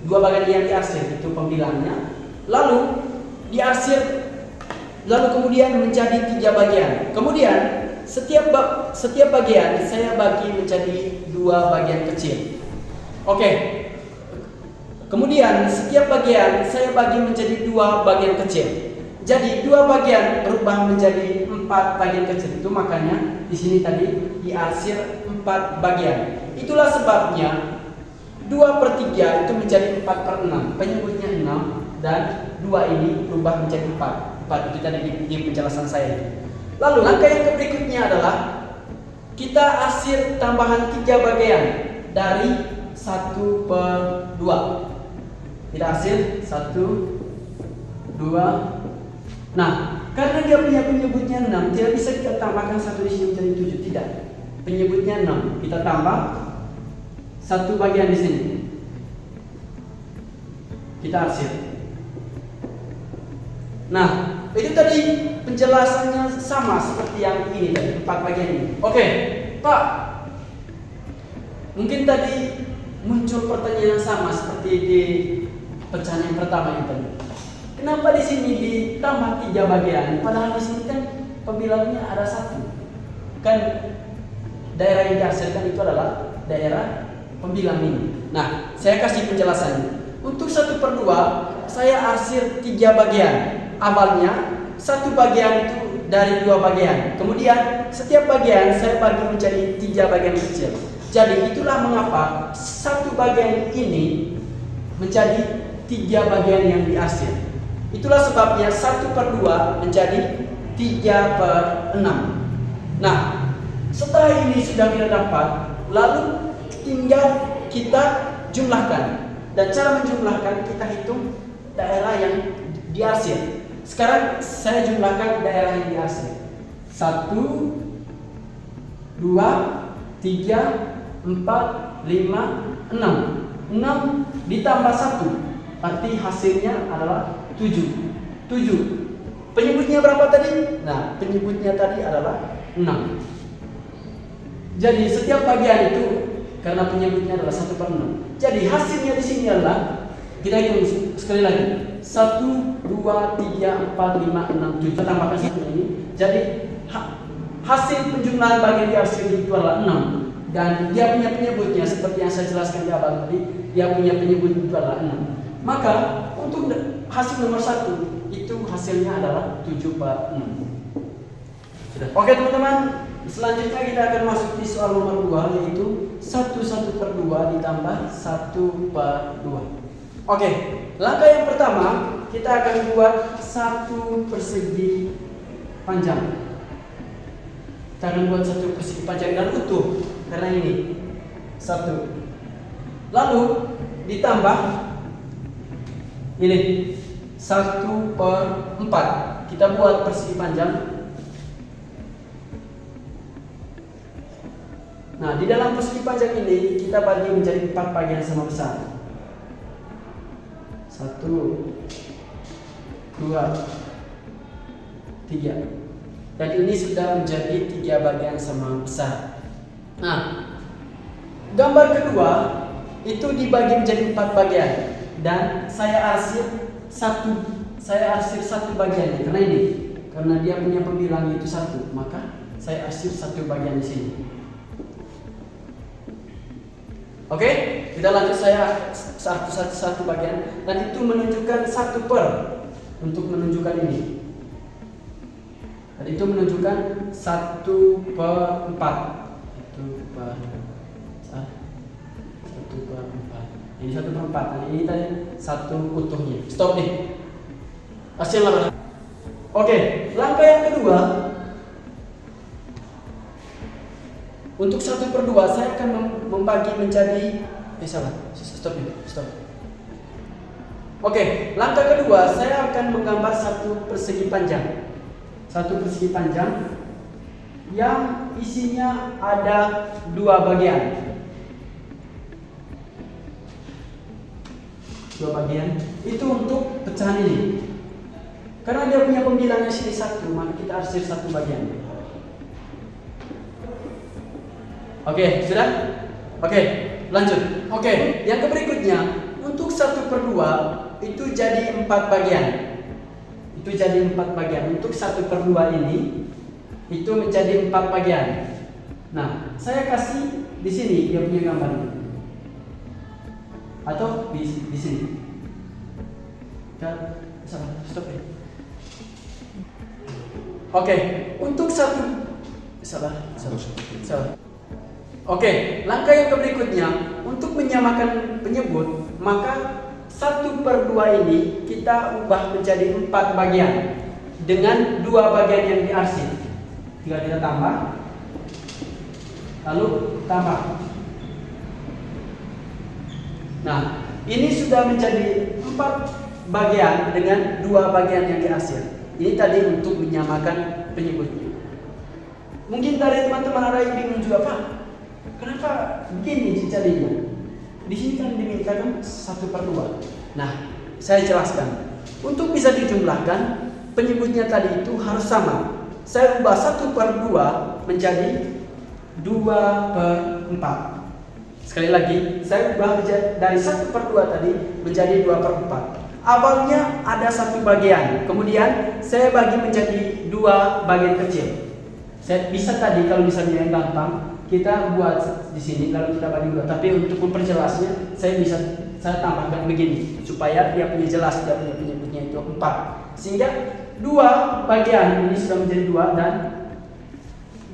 2 bagian yang diarsir itu pembilangnya. Lalu diarsir, lalu kemudian menjadi 3 bagian. Kemudian setiap bagian saya bagi menjadi 2 bagian kecil. Oke. Kemudian setiap bagian saya bagi menjadi 2 bagian kecil. Jadi 2 bagian berubah menjadi 4 bagian kecil. Itu makanya di sini tadi diarsir 4 bagian. Itulah sebabnya 2/3 itu menjadi 4/6. Penyebutnya 6 dan 2 ini berubah menjadi 4. 4 itu tadi di penjelasan saya. Lalu langkah yang berikutnya adalah kita arsir tambahan 3 bagian dari 1/2. Kita arsir 1, 2. Nah, karena dia punya penyebutnya 6, tidak bisa kita tambahkan 1 di sini menjadi 7. Tidak. Penyebutnya 6. Kita tambah 1 bagian di sini. Kita arsir. Nah, itu tadi penjelasannya sama seperti yang ini tadi, 4 bagian ini. Oke, Pak. Mungkin tadi muncul pertanyaan yang sama seperti di pecahan yang pertama yang tadi. Kenapa di sini ditambah 3 bagian? Padahal di sini kan pembilangnya ada 1. Kan daerah yang dihasilkan itu adalah daerah pembilang ini. Nah, saya kasih penjelasannya. Untuk 1/2 saya arsir 3 bagian. Awalnya 1 bagian itu dari 2 bagian. Kemudian setiap bagian saya bagi menjadi 3 bagian kecil. Jadi itulah mengapa 1 bagian ini menjadi 3 bagian yang diarsir. Itulah sebabnya 1/2 menjadi 3/6. Nah, setelah ini sudah kita dapat, lalu tinggal kita jumlahkan. Dan cara menjumlahkan kita hitung daerah yang diarsir. Sekarang saya jumlahkan daerah yang diarsir. 1, 2, 3, 4, 5, 6. 6 ditambah 1. Arti hasilnya adalah 7. Penyebutnya berapa tadi? Nah, penyebutnya tadi adalah 6. Jadi setiap bagian itu karena penyebutnya adalah 1/6. Jadi hasilnya di sini adalah, kita hitung sekali lagi. 1, 2, 3, 4, 5, 6, 7. Kita tambahkan 1 ini. Jadi hasil penjumlahan bagian diarsir itu adalah 6. Dan dia punya penyebutnya seperti yang saya jelaskan di awal tadi. Dia punya penyebut itu adalah 6. Maka untuk hasil nomor 1 itu hasilnya adalah 7/6. Sudah. Oke teman-teman, selanjutnya kita akan masuk di soal nomor 2, yaitu 1/2 ditambah 1/2. Oke, langkah yang pertama kita akan buat 1 persegi panjang. Kita akan buat satu persegi panjang dan utuh karena ini 1. Lalu ditambah ini 1/4. Kita buat persegi panjang. Nah, di dalam persegi panjang ini kita bagi menjadi 4 bagian sama besar. 1, 2, 3. Dan ini sudah menjadi 3 bagian sama besar. Nah, gambar kedua itu dibagi menjadi 4 bagian dan saya arsir satu bagian karena ini, karena dia punya pembilang itu 1, maka saya arsir 1 bagian di sini. Oke, kita lanjut, saya satu bagian dan itu menunjukkan 1 per untuk menunjukkan ini. Dan itu menunjukkan 1/4. Itu 1/4. Ini 1/4. Nah, ini tadi 1 utuhnya. Stop nih. Hasil lah. Oke, langkah yang kedua. Untuk 1/2 saya akan membagi menjadi stop nih. Stop. Oke, langkah kedua saya akan menggambar satu persegi panjang. Satu persegi panjang yang isinya ada 2 bagian. 2 bagian itu untuk pecahan ini. Karena dia punya pembilangnya sini 1, maka kita arsir 1 bagian. Oke, sudah? Oke, lanjut. Oke, yang berikutnya untuk 1/2 itu jadi 4 bagian. Itu jadi 4 bagian. Untuk 1/2 ini itu menjadi 4 bagian. Nah, saya kasih di sini dia punya gambarnya. Atau di sini. Stop ya. Oke, untuk salah. Oke, langkah yang berikutnya untuk menyamakan penyebut, maka 1/2 ini kita ubah menjadi 4 bagian dengan 2 bagian yang diarsir. Tinggal kita tambah, lalu tambah. Nah, ini sudah menjadi 4 bagian dengan 2 bagian yang diarsir. Ini tadi untuk menyamakan penyebutnya. Mungkin dari teman-teman ada yang bingung juga, Pak, kenapa begini jadinya? Di sini kan dimintakan 1/2. Nah, saya jelaskan. Untuk bisa dijumlahkan, penyebutnya tadi itu harus sama. Saya ubah 1/2 menjadi 2/4. Sekali lagi, saya ubah dari 1/2 tadi menjadi 2/4. Awalnya ada 1 bagian, kemudian saya bagi menjadi 2 bagian kecil. Saya bisa tadi kalau misalnya yang gampang kita buat di sini lalu kita bagi 2. Tapi untuk memperjelasnya saya tambahkan begini supaya dia punya jelas, dia punya penyebutnya itu 4. Sehingga 2 bagian ini sudah menjadi 2 dan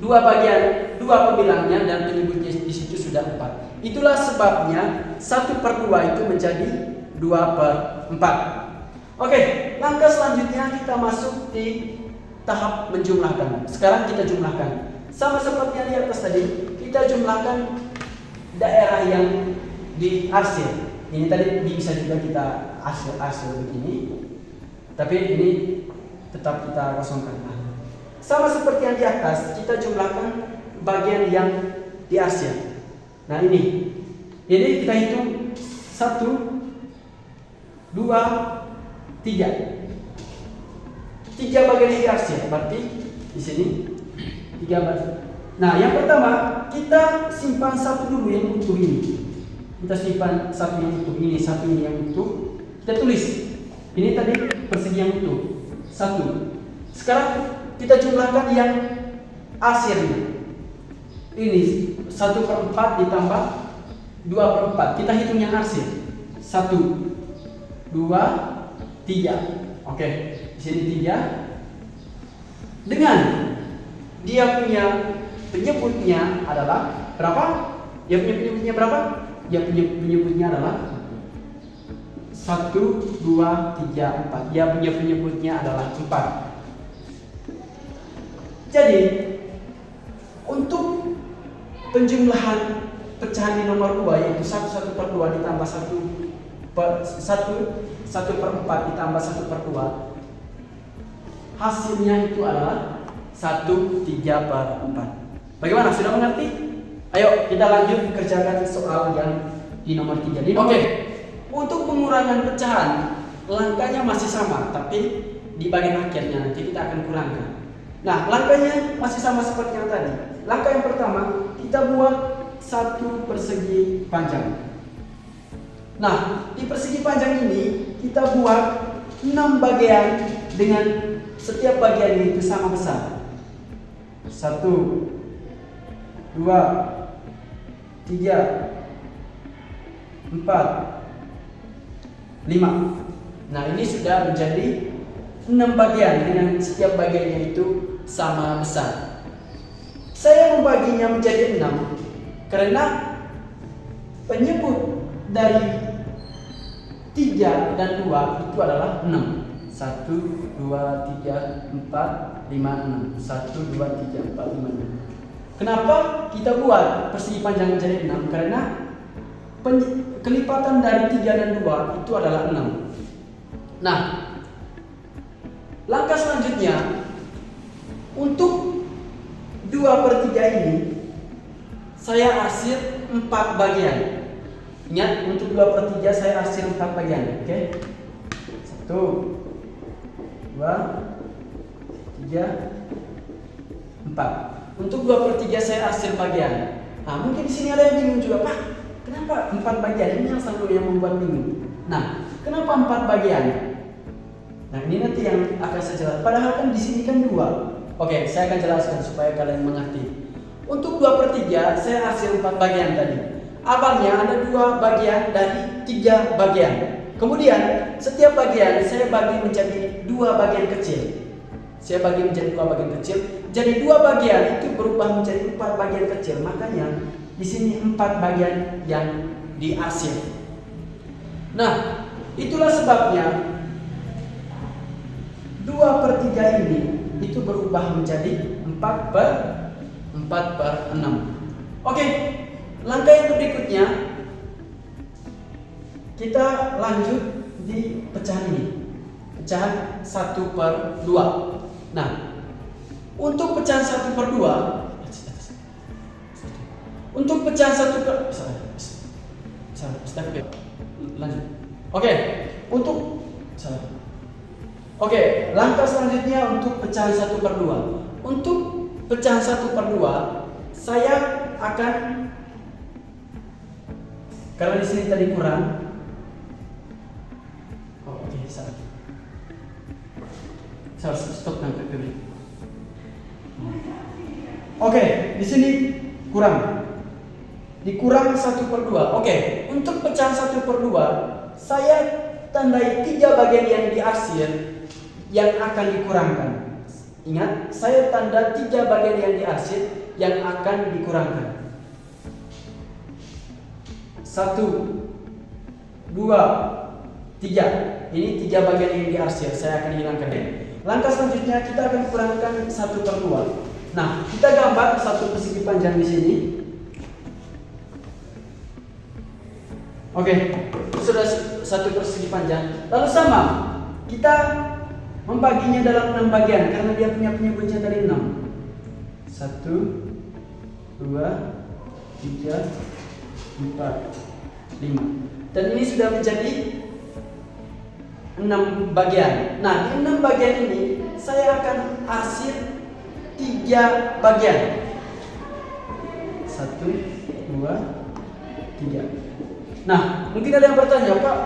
2 bagian 2 pembilangnya dan penyebutnya di situ sudah 4. Itulah sebabnya 1/2 itu menjadi 2/4. Oke, langkah selanjutnya kita masuk di tahap menjumlahkan. Sekarang kita jumlahkan. Sama seperti yang di atas tadi, kita jumlahkan daerah yang diarsir. Ini tadi bisa juga kita arsir begini. Tapi ini tetap kita kosongkan. Sama seperti yang di atas, kita jumlahkan bagian yang diarsir. Nah, ini kita hitung 1, 2, 3. 3 bagian yang diarsir, berarti di sini 3 bagian. Nah, yang pertama kita simpan 1 dulu yang utuh ini. Kita simpan 1 yang utuh ini, 1 ini yang utuh. Kita tulis. Ini tadi persegi yang utuh 1. Sekarang kita jumlahkan yang arsirnya. Ini 1/4 ditambah 2/4. Kita hitung yang arsir. 1, 2, 3. Oke, di sini 3. Dengan dia punya penyebutnya adalah berapa? Dia punya penyebutnya berapa? Dia punya penyebutnya adalah 1, 2, 3, 4. Dia punya penyebutnya adalah 4. Jadi penjumlahan pecahan di nomor 2 yaitu 1 per 2 ditambah 1 per 4 ditambah 1 per 2, hasilnya itu adalah 1/3 per 4. Bagaimana? Sudah mengerti? Ayo kita lanjut kerjakan soal yang di nomor 3. Oke. Untuk pengurangan pecahan, langkahnya masih sama, tapi di bagian akhirnya nanti kita akan kurangkan. Nah, langkahnya masih sama seperti yang tadi. Langkah yang pertama, kita buat satu persegi panjang. Nah, di persegi panjang ini kita buat 6 bagian dengan setiap bagian itu sama besar. 1, 2, 3, 4, 5. Nah, ini sudah menjadi 6 bagian dengan setiap bagiannya itu sama besar. Saya membaginya menjadi 6 karena penyebut dari 3 dan 2 itu adalah 6. 1, 2, 3, 4, 5, 6. 1, 2, 3, 4, 5, 6. Kenapa kita buat persegi panjang menjadi 6? Karena kelipatan dari 3 dan 2 itu adalah 6. Nah, langkah selanjutnya, untuk 2/3 ini saya arsir 4 bagian. Ingat, untuk 2/3 saya arsir 4 bagian. Oke? 1, 2, 3, 4. Untuk 2/3 saya arsir bagian. Nah, mungkin di sini ada yang bingung juga, Pak. Kenapa 4 bagian? Ini yang selalu yang membuat bingung. Nah, kenapa 4 bagian? Nah, ini nanti yang akan saya jelaskan. Padahal kan di sini kan 2. Oke, saya akan jelaskan supaya kalian mengerti. Untuk 2/3 saya arsir 4 bagian tadi. Awalnya ada 2 bagian dari 3 bagian. Kemudian setiap bagian saya bagi menjadi 2 bagian kecil. Saya bagi menjadi 2 bagian kecil. Jadi 2 bagian itu berubah menjadi 4 bagian kecil. Makanya di sini 4 bagian yang diarsir. Nah, itulah sebabnya 2/3 ini itu berubah menjadi 4/6. Oke, langkah yang berikutnya kita lanjut di pecahan ini. Pecahan 1/2. Nah, untuk pecahan 1/2, untuk pecahan 1/, lanjut. Oke, untuk Oke, langkah selanjutnya untuk pecahan 1/2. Untuk pecahan 1/2, saya akan, karena di sini tadi kurang. Saya harus stop dan pilih. Oke, di sini kurang. Dikurang 1/2. Oke, untuk pecahan 1/2, saya tandai 3 bagian yang diarsir yang akan dikurangkan. Ingat, saya tanda 3 bagian yang diarsir yang akan dikurangkan. 1, 2, 3. Ini 3 bagian yang diarsir, saya akan hilangkan. Langkah selanjutnya kita akan kurangkan 1/2. Nah, kita gambar satu persegi panjang di sini. Oke, sudah satu persegi panjang. Lalu sama, kita membaginya dalam 6 bagian karena dia punya penyebutnya tadi 6. 1, 2, 3, 4, 5. Dan ini sudah menjadi 6 bagian. Nah, di 6 bagian ini saya akan arsir 3 bagian. 1, 2, 3. Nah, mungkin ada yang bertanya, Pak,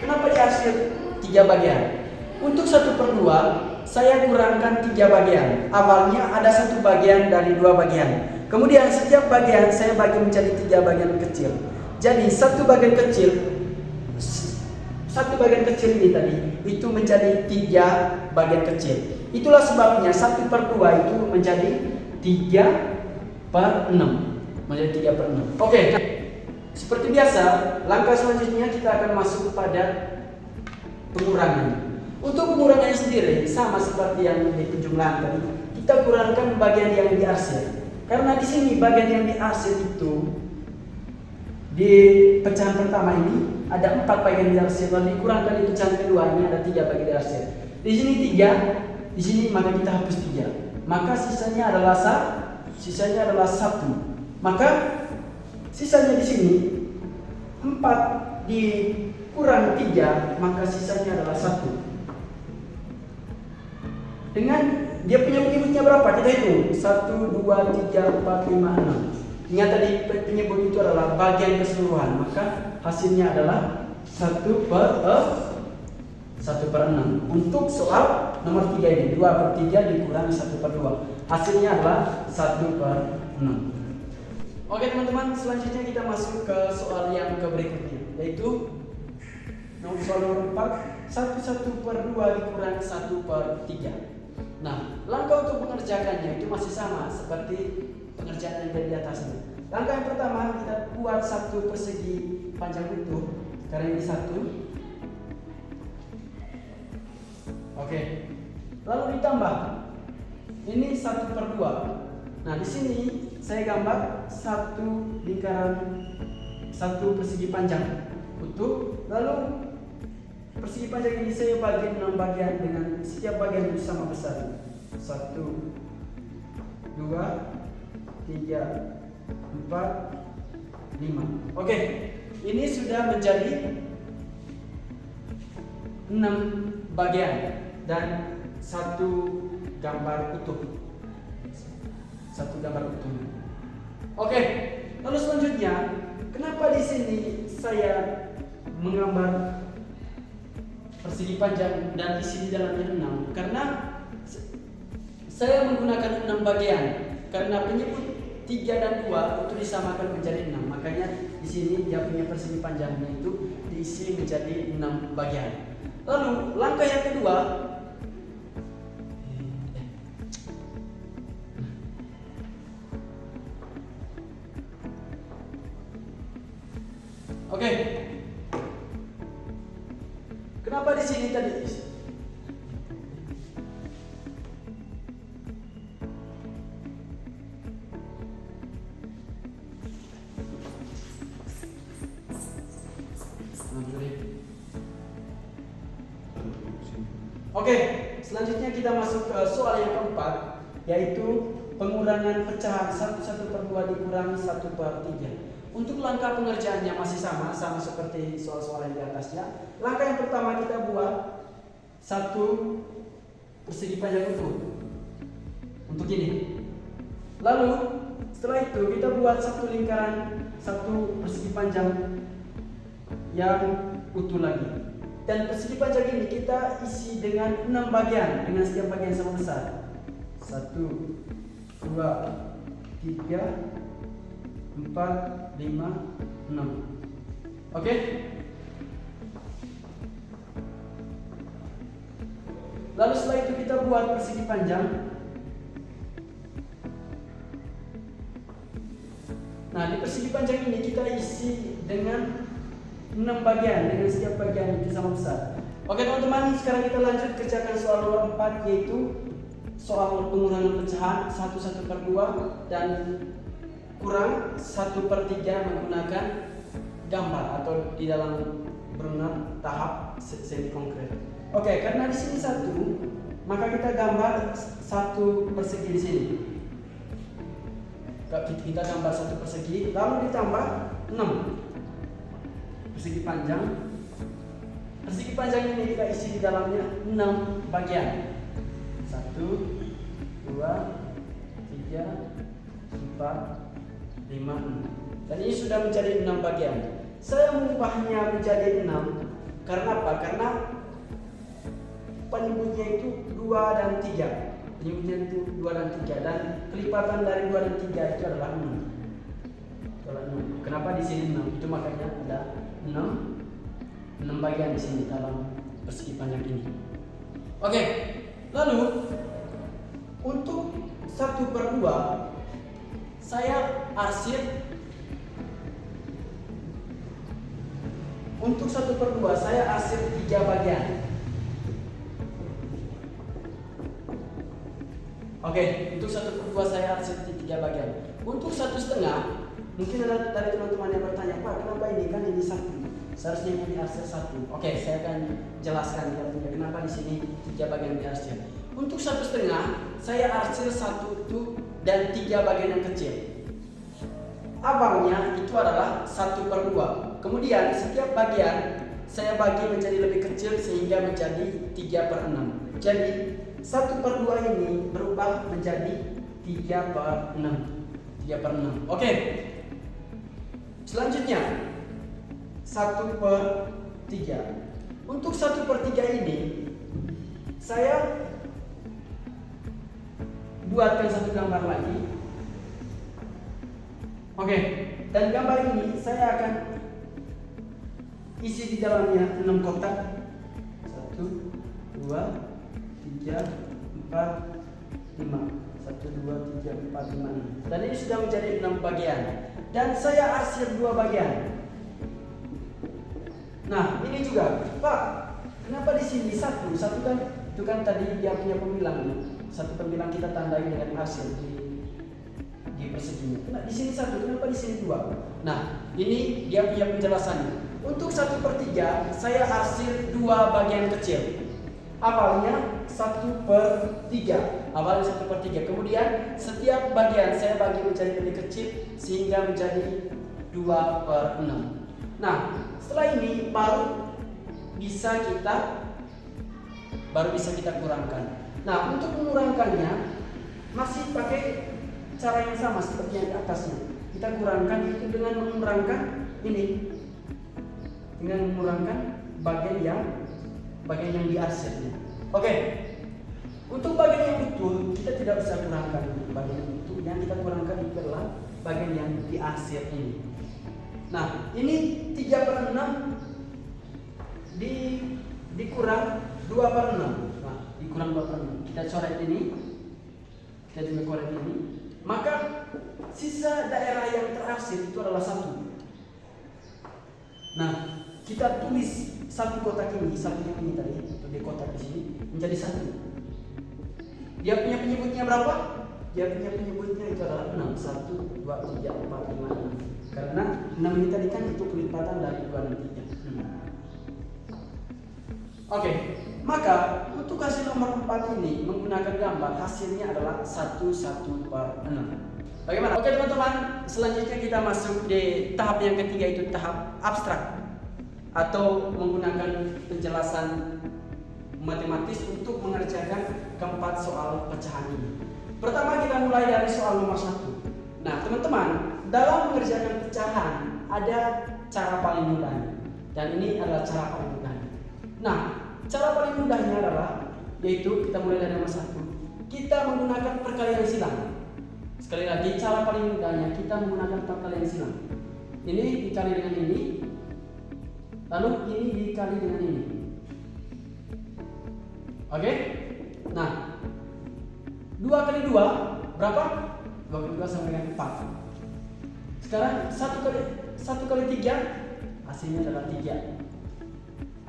kenapa diarsir 3 bagian? Untuk 1/2 saya kurangkan 3 bagian. Awalnya ada 1 bagian dari 2 bagian. Kemudian setiap bagian saya bagi menjadi 3 bagian kecil. Jadi satu bagian kecil ini tadi itu menjadi 3 bagian kecil. Itulah sebabnya 1/2 itu menjadi 3/6. Menjadi 3/6. Oke. Seperti biasa, langkah selanjutnya kita akan masuk kepada pengurangan. Untuk pengurangannya sendiri sama seperti yang di penjumlahan tadi, kita kurangkan bagian yang diarsir. Karena di sini bagian yang diarsir itu di pecahan pertama ini ada 4 bagian diarsir, lalu dikurangkan di pecahan kedua ini ada 3 bagian diarsir. Di sini 3, di sini maka kita hapus 3. Maka sisanya adalah 1. Maka sisanya di sini 4 dikurang 3, maka sisanya adalah 1. Dengan dia punya penyebutnya berapa? Kita hitung 1, 2, 3, 4, 5, 6. Ingat tadi penyebut itu adalah bagian keseluruhan, maka hasilnya adalah 1/6. Untuk soal nomor 3 ini 2/3 dikurangi 1/2, hasilnya adalah 1/6. Oke teman-teman, selanjutnya kita masuk ke soal yang berikutnya, yaitu soal nomor 4, 1/2 dikurangi 1/3. Nah, langkah untuk mengerjakannya itu masih sama seperti pengerjaan yang di atasnya. Langkah yang pertama, kita buat satu persegi panjang utuh, karena ini 1. Oke. Lalu ditambah ini 1/2. Nah, di sini saya gambar satu lingkaran, satu persegi panjang utuh. Lalu persegi panjang ini saya bagi 6 bagian dengan setiap bagian itu sama besar. 1, 2, 3, 4, 5. Oke, ini sudah menjadi 6 bagian dan satu gambar utuh. Oke, lalu selanjutnya, kenapa di sini saya menggambar persegi panjang dan isi di dalamnya 6? Karena saya menggunakan 6 bagian. Karena penyebut 3 dan 2 itu disamakan menjadi 6. Makanya di sini dia punya persegi panjangnya itu diisi menjadi 6 bagian. Lalu langkah yang kedua, oke. Kenapa di sini tadi? Oke, selanjutnya kita masuk ke soal yang keempat, yaitu pengurangan pecahan 1/2 dikurangi 1/3. Untuk langkah pengerjaannya masih sama seperti soal-soal yang di atasnya. Langkah yang pertama kita buat satu persegi panjang utuh untuk ini. Lalu setelah itu kita buat satu lingkaran, satu persegi panjang yang utuh lagi. Dan persegi panjang ini kita isi dengan 6 bagian dengan setiap bagian sama besar. 1, 2, 3, 4, 5, 6. Oke? Lalu setelah itu kita buat persegi panjang. Nah, di persegi panjang ini kita isi dengan 6 bagian dengan setiap bagian itu sama besar. Oke teman-teman, sekarang kita lanjut kerjakan soal nomor 4, yaitu soal pengurangan pecahan 1/2 dan kurang 1/3 menggunakan gambar atau di dalam berenang tahap semi konkret. Oke, karena di sini 1, maka kita gambar satu persegi di sini. Kita gambar satu persegi, lalu ditambah 6 persegi panjang. Persegi panjang ini kita isi di dalamnya 6 bagian. 1, 2, 3, 4, 5, 6. Dan ini sudah menjadi 6 bagian. Saya mengubahnya menjadi 6 karena apa? Karena penyebutnya itu 2 dan 3. Penyebutnya itu 2 dan 3 dan kelipatan dari 2 dan 3 itu adalah 6. Kenapa di sini 6? Itu makanya ada 6 bagian di sini dalam persegi panjang ini. Oke. Lalu untuk 1/2 saya arsir. Untuk 1/2 saya arsir 3 bagian. Oke, untuk 1/2 saya arsir 3 3 bagian. Untuk 1,5, mungkin ada dari teman-teman yang bertanya, Pak, kenapa ini kan ini 1? Seharusnya ini diarsir 1. Oke, saya akan jelaskan kenapa di sini 3 bagian diarsir. Untuk 1,5, saya arsir 1 dan 3 bagian yang kecil. Abangnya itu adalah 1/2. Kemudian setiap bagian saya bagi menjadi lebih kecil sehingga menjadi 3/6. Jadi 1/2 ini berubah menjadi 3/6. 3/6. Oke. Selanjutnya 1/3. Untuk 1/3 ini saya buatkan satu gambar lagi. Oke, dan gambar ini saya akan isi di dalamnya 6 kotak. 1, 2, 3, 4, 5. 1, 2, 3, 4, 5, 6. Dan ini sudah menjadi 6 bagian. Dan saya arsir 2 bagian. Nah, ini juga, Pak, kenapa di sini 1? 1 kan itu kan tadi dia punya pembilang. 1 pembilang kita tandai dengan arsir di perseginya. Nah, di sini 1, kenapa di sini 2? Nah, ini dia punya penjelasannya. Untuk 1/3 saya arsir 2 bagian kecil. Awalnya 1/3. Awalnya 1/3. Kemudian setiap bagian saya bagi menjadi lebih kecil sehingga menjadi 2/6. Nah, setelah ini baru bisa kita kurangkan. Nah, untuk mengurangkannya masih pakai cara yang sama seperti yang di atasnya. Kita kurangkan itu dengan mengurangkan ini. Dengan mengurangkan bagian yang diarsirnya. Oke. Untuk bagian yang utuh kita tidak bisa kurangkan bagian yang utuh. Yang kita kurangkan itu adalah bagian yang diarsir ini. Nah, ini 3/6 dikurang 2/6. Nah, dikurang 2/6. Kita coret ini. Kita juga coret ini. Maka sisa daerah yang terarsir itu adalah 1. Nah, kita tulis 1 kotak ini, 1 yang ini tadi, di kotak di sini menjadi 1. Dia punya penyebutnya berapa? Dia punya penyebutnya itu adalah 6. 1, 2, 3, 4, 5, 6. Karena 6 ini tadi kan itu kelipatan dari 2 dan 3. Oke, maka untuk hasil nomor 4 ini menggunakan gambar hasilnya adalah 1/6. Bagaimana? Oke teman-teman, selanjutnya kita masuk di tahap yang ketiga, itu tahap abstrak atau menggunakan penjelasan matematis untuk mengerjakan keempat soal pecahan ini. Pertama kita mulai dari soal nomor 1. Nah teman-teman, dalam mengerjakan pecahan ada cara paling mudahnya, dan ini adalah cara paling mudahnya. Nah, cara paling mudahnya adalah yaitu kita mulai dari nomor 1. Kita menggunakan perkalian silang. Sekali lagi, cara paling mudahnya kita menggunakan perkalian silang. Ini dikali dengan ini, lalu ini dikali dengan ini. Oke? Nah, 2 kali 2 berapa? 2 kali 2 sama dengan 4. Sekarang 1 kali 3 hasilnya adalah 3.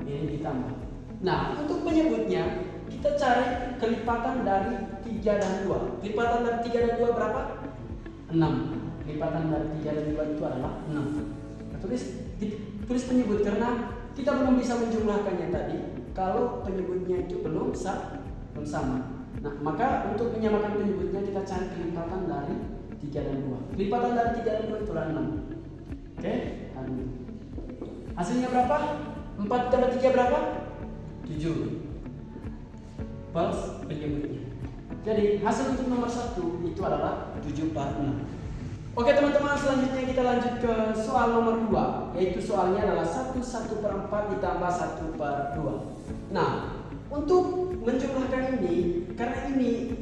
Ini ditambah. Nah, untuk penyebutnya kita cari kelipatan dari 3 dan 2. Kelipatan dari 3 dan 2 berapa? 6. Kelipatan dari 3 dan 2 itu adalah 6. Nah, tulis penyebut karena kita belum bisa menjumlahkannya tadi kalau penyebutnya itu belum sama. Nah, maka untuk menyamakan penyebutnya kita cari kelipatan dari 3 dan 2. Kelipatan dari 3 dan 2 itulah 6. Oke? Hasilnya berapa? 4 tambah 3 berapa? 7. Plus penyebutnya. Jadi hasil untuk nomor 1 itu adalah 7/6. Oke teman-teman, selanjutnya kita lanjut ke soal nomor 2, yaitu soalnya adalah 1/4 ditambah 1/2. Nah, untuk menjumlahkan ini, karena ini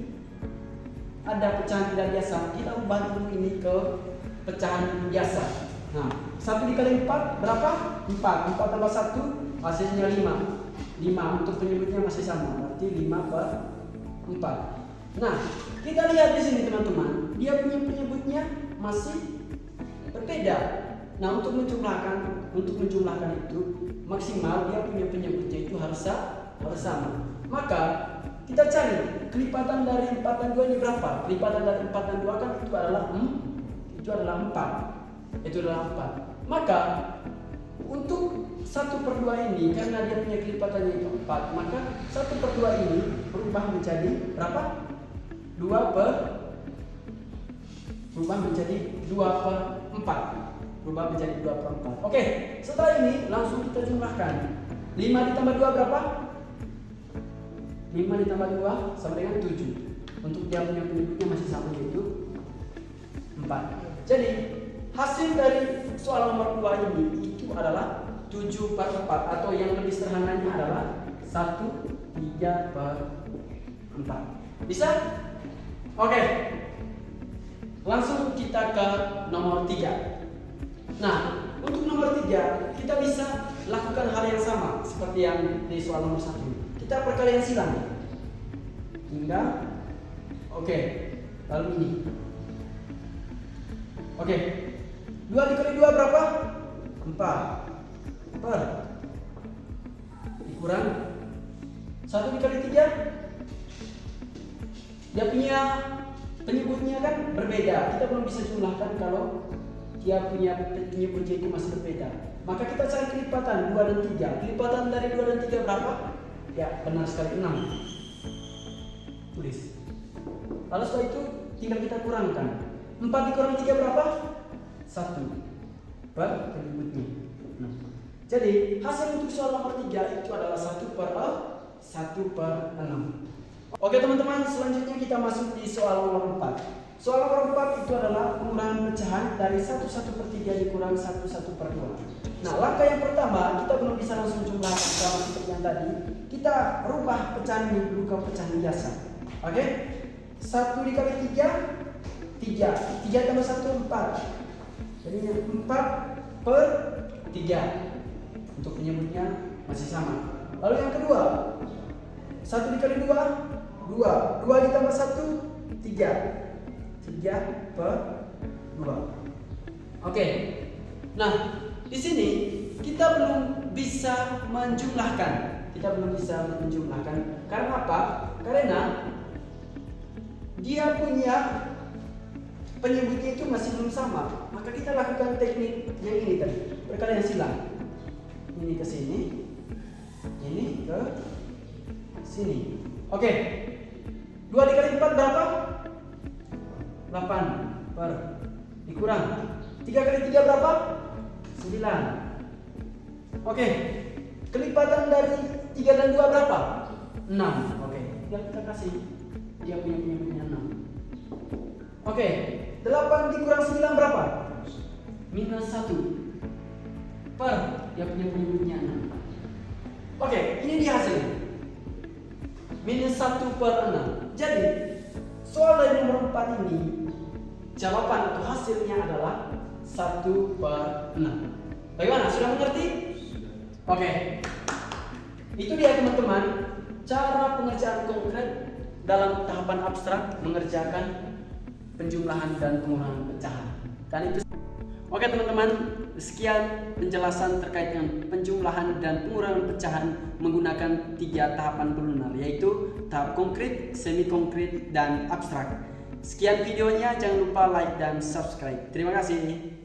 ada pecahan tidak biasa, kita ubah dulu ini ke pecahan biasa. Nah, 1 dikali 4 berapa? 4. 4 tambah 1 hasilnya 5. 5 untuk penyebutnya masih sama, berarti 5/4. Nah, kita lihat di sini teman-teman, dia punya penyebutnya masih berbeda. Nah, untuk menjumlahkan itu maksimal dia punya penyebutnya itu harus sama. Maka kita cari kelipatan dari 4 dan 2 ini berapa? Kelipatan dari 4 dan 2 kan itu adalah 4. Itu adalah 4. Maka untuk 1/2 ini karena dia punya kelipatannya itu 4, maka 1/2 ini berubah menjadi berapa? 2/4. Berubah menjadi 2/4. Oke, setelah ini langsung kita jumlahkan. 5 ditambah 2 berapa? 5 ditambah 2 sama dengan 7. Untuk dia punya penyebutnya masih sama, yaitu 4. Jadi hasil dari soal nomor 2 ini itu adalah 7/4, atau yang lebih sederhananya adalah 1/3/4. Bisa? Oke. Langsung kita ke nomor 3. Nah, untuk nomor 3 kita bisa lakukan hal yang sama seperti yang di soal nomor 1. Kita perkalian silang. Hingga oke, lalu ini. Oke. 2 dikali 2 berapa? 4. Per dikurang 1 dikali 3. Dia punya penyebutnya kan berbeda. Kita belum bisa jumlahkan kalau dia punya penyebutnya itu masih berbeda. Maka kita cari kelipatan 2 dan 3. Kelipatan dari 2 dan 3 berapa? Ya, benar sekali 6. Tulis. Lalu setelah itu tinggal kita kurangkan. 4 dikurang 3 berapa? 1. Per penyebutnya. Nah. Jadi hasil untuk soal nomor 3 itu adalah 1/6. Oke teman-teman, selanjutnya kita masuk di soal nomor 4. Soal nomor 4 itu adalah pengurangan pecahan dari 1/3 dikurang 1/2. Nah, langkah yang pertama kita belum bisa langsung jumlah sama seperti yang tadi. Kita rubah pecahan ini dulu ke pecahan biasa. Oke? 1 dikali 3, 3. 3 tambah 1, 4. Jadi 4/3. Untuk penyebutnya masih sama. Lalu yang kedua, 1 dikali 2, 2. 2 ditambah 1, 3. 3/2. Oke. Nah, di sini kita belum bisa menjumlahkan. Karena apa? Karena dia punya penyebutnya itu masih belum sama. Maka kita lakukan teknik yang ini tadi, perkalian silang. Ini ke sini, ini ke sini. Oke. 2 dikali 4 berapa? 8 per dikurang 3 kali 3 berapa? 9. Oke. Kelipatan dari 3 dan 2 berapa? 6. Oke. Kita kasih dia punya penyebutnya 6. Oke. 8 dikurang 9 berapa? -1 per dia punya penyebutnya 6. Oke, ini dia hasilnya. -1/6. Jadi soal dari nomor 4 ini jawaban atau hasilnya adalah 1/6. Bagaimana? Sudah mengerti? Oke. Itu dia teman-teman, cara pengerjaan konkret dalam tahapan abstrak mengerjakan penjumlahan dan pengurangan pecahan. Dan itu. Oke teman-teman, sekian penjelasan terkait dengan penjumlahan dan pengurangan pecahan menggunakan 3 tahapan pelunar, yaitu tahap konkret, semi konkret, dan abstrak. Sekian videonya, jangan lupa like dan subscribe. Terima kasih.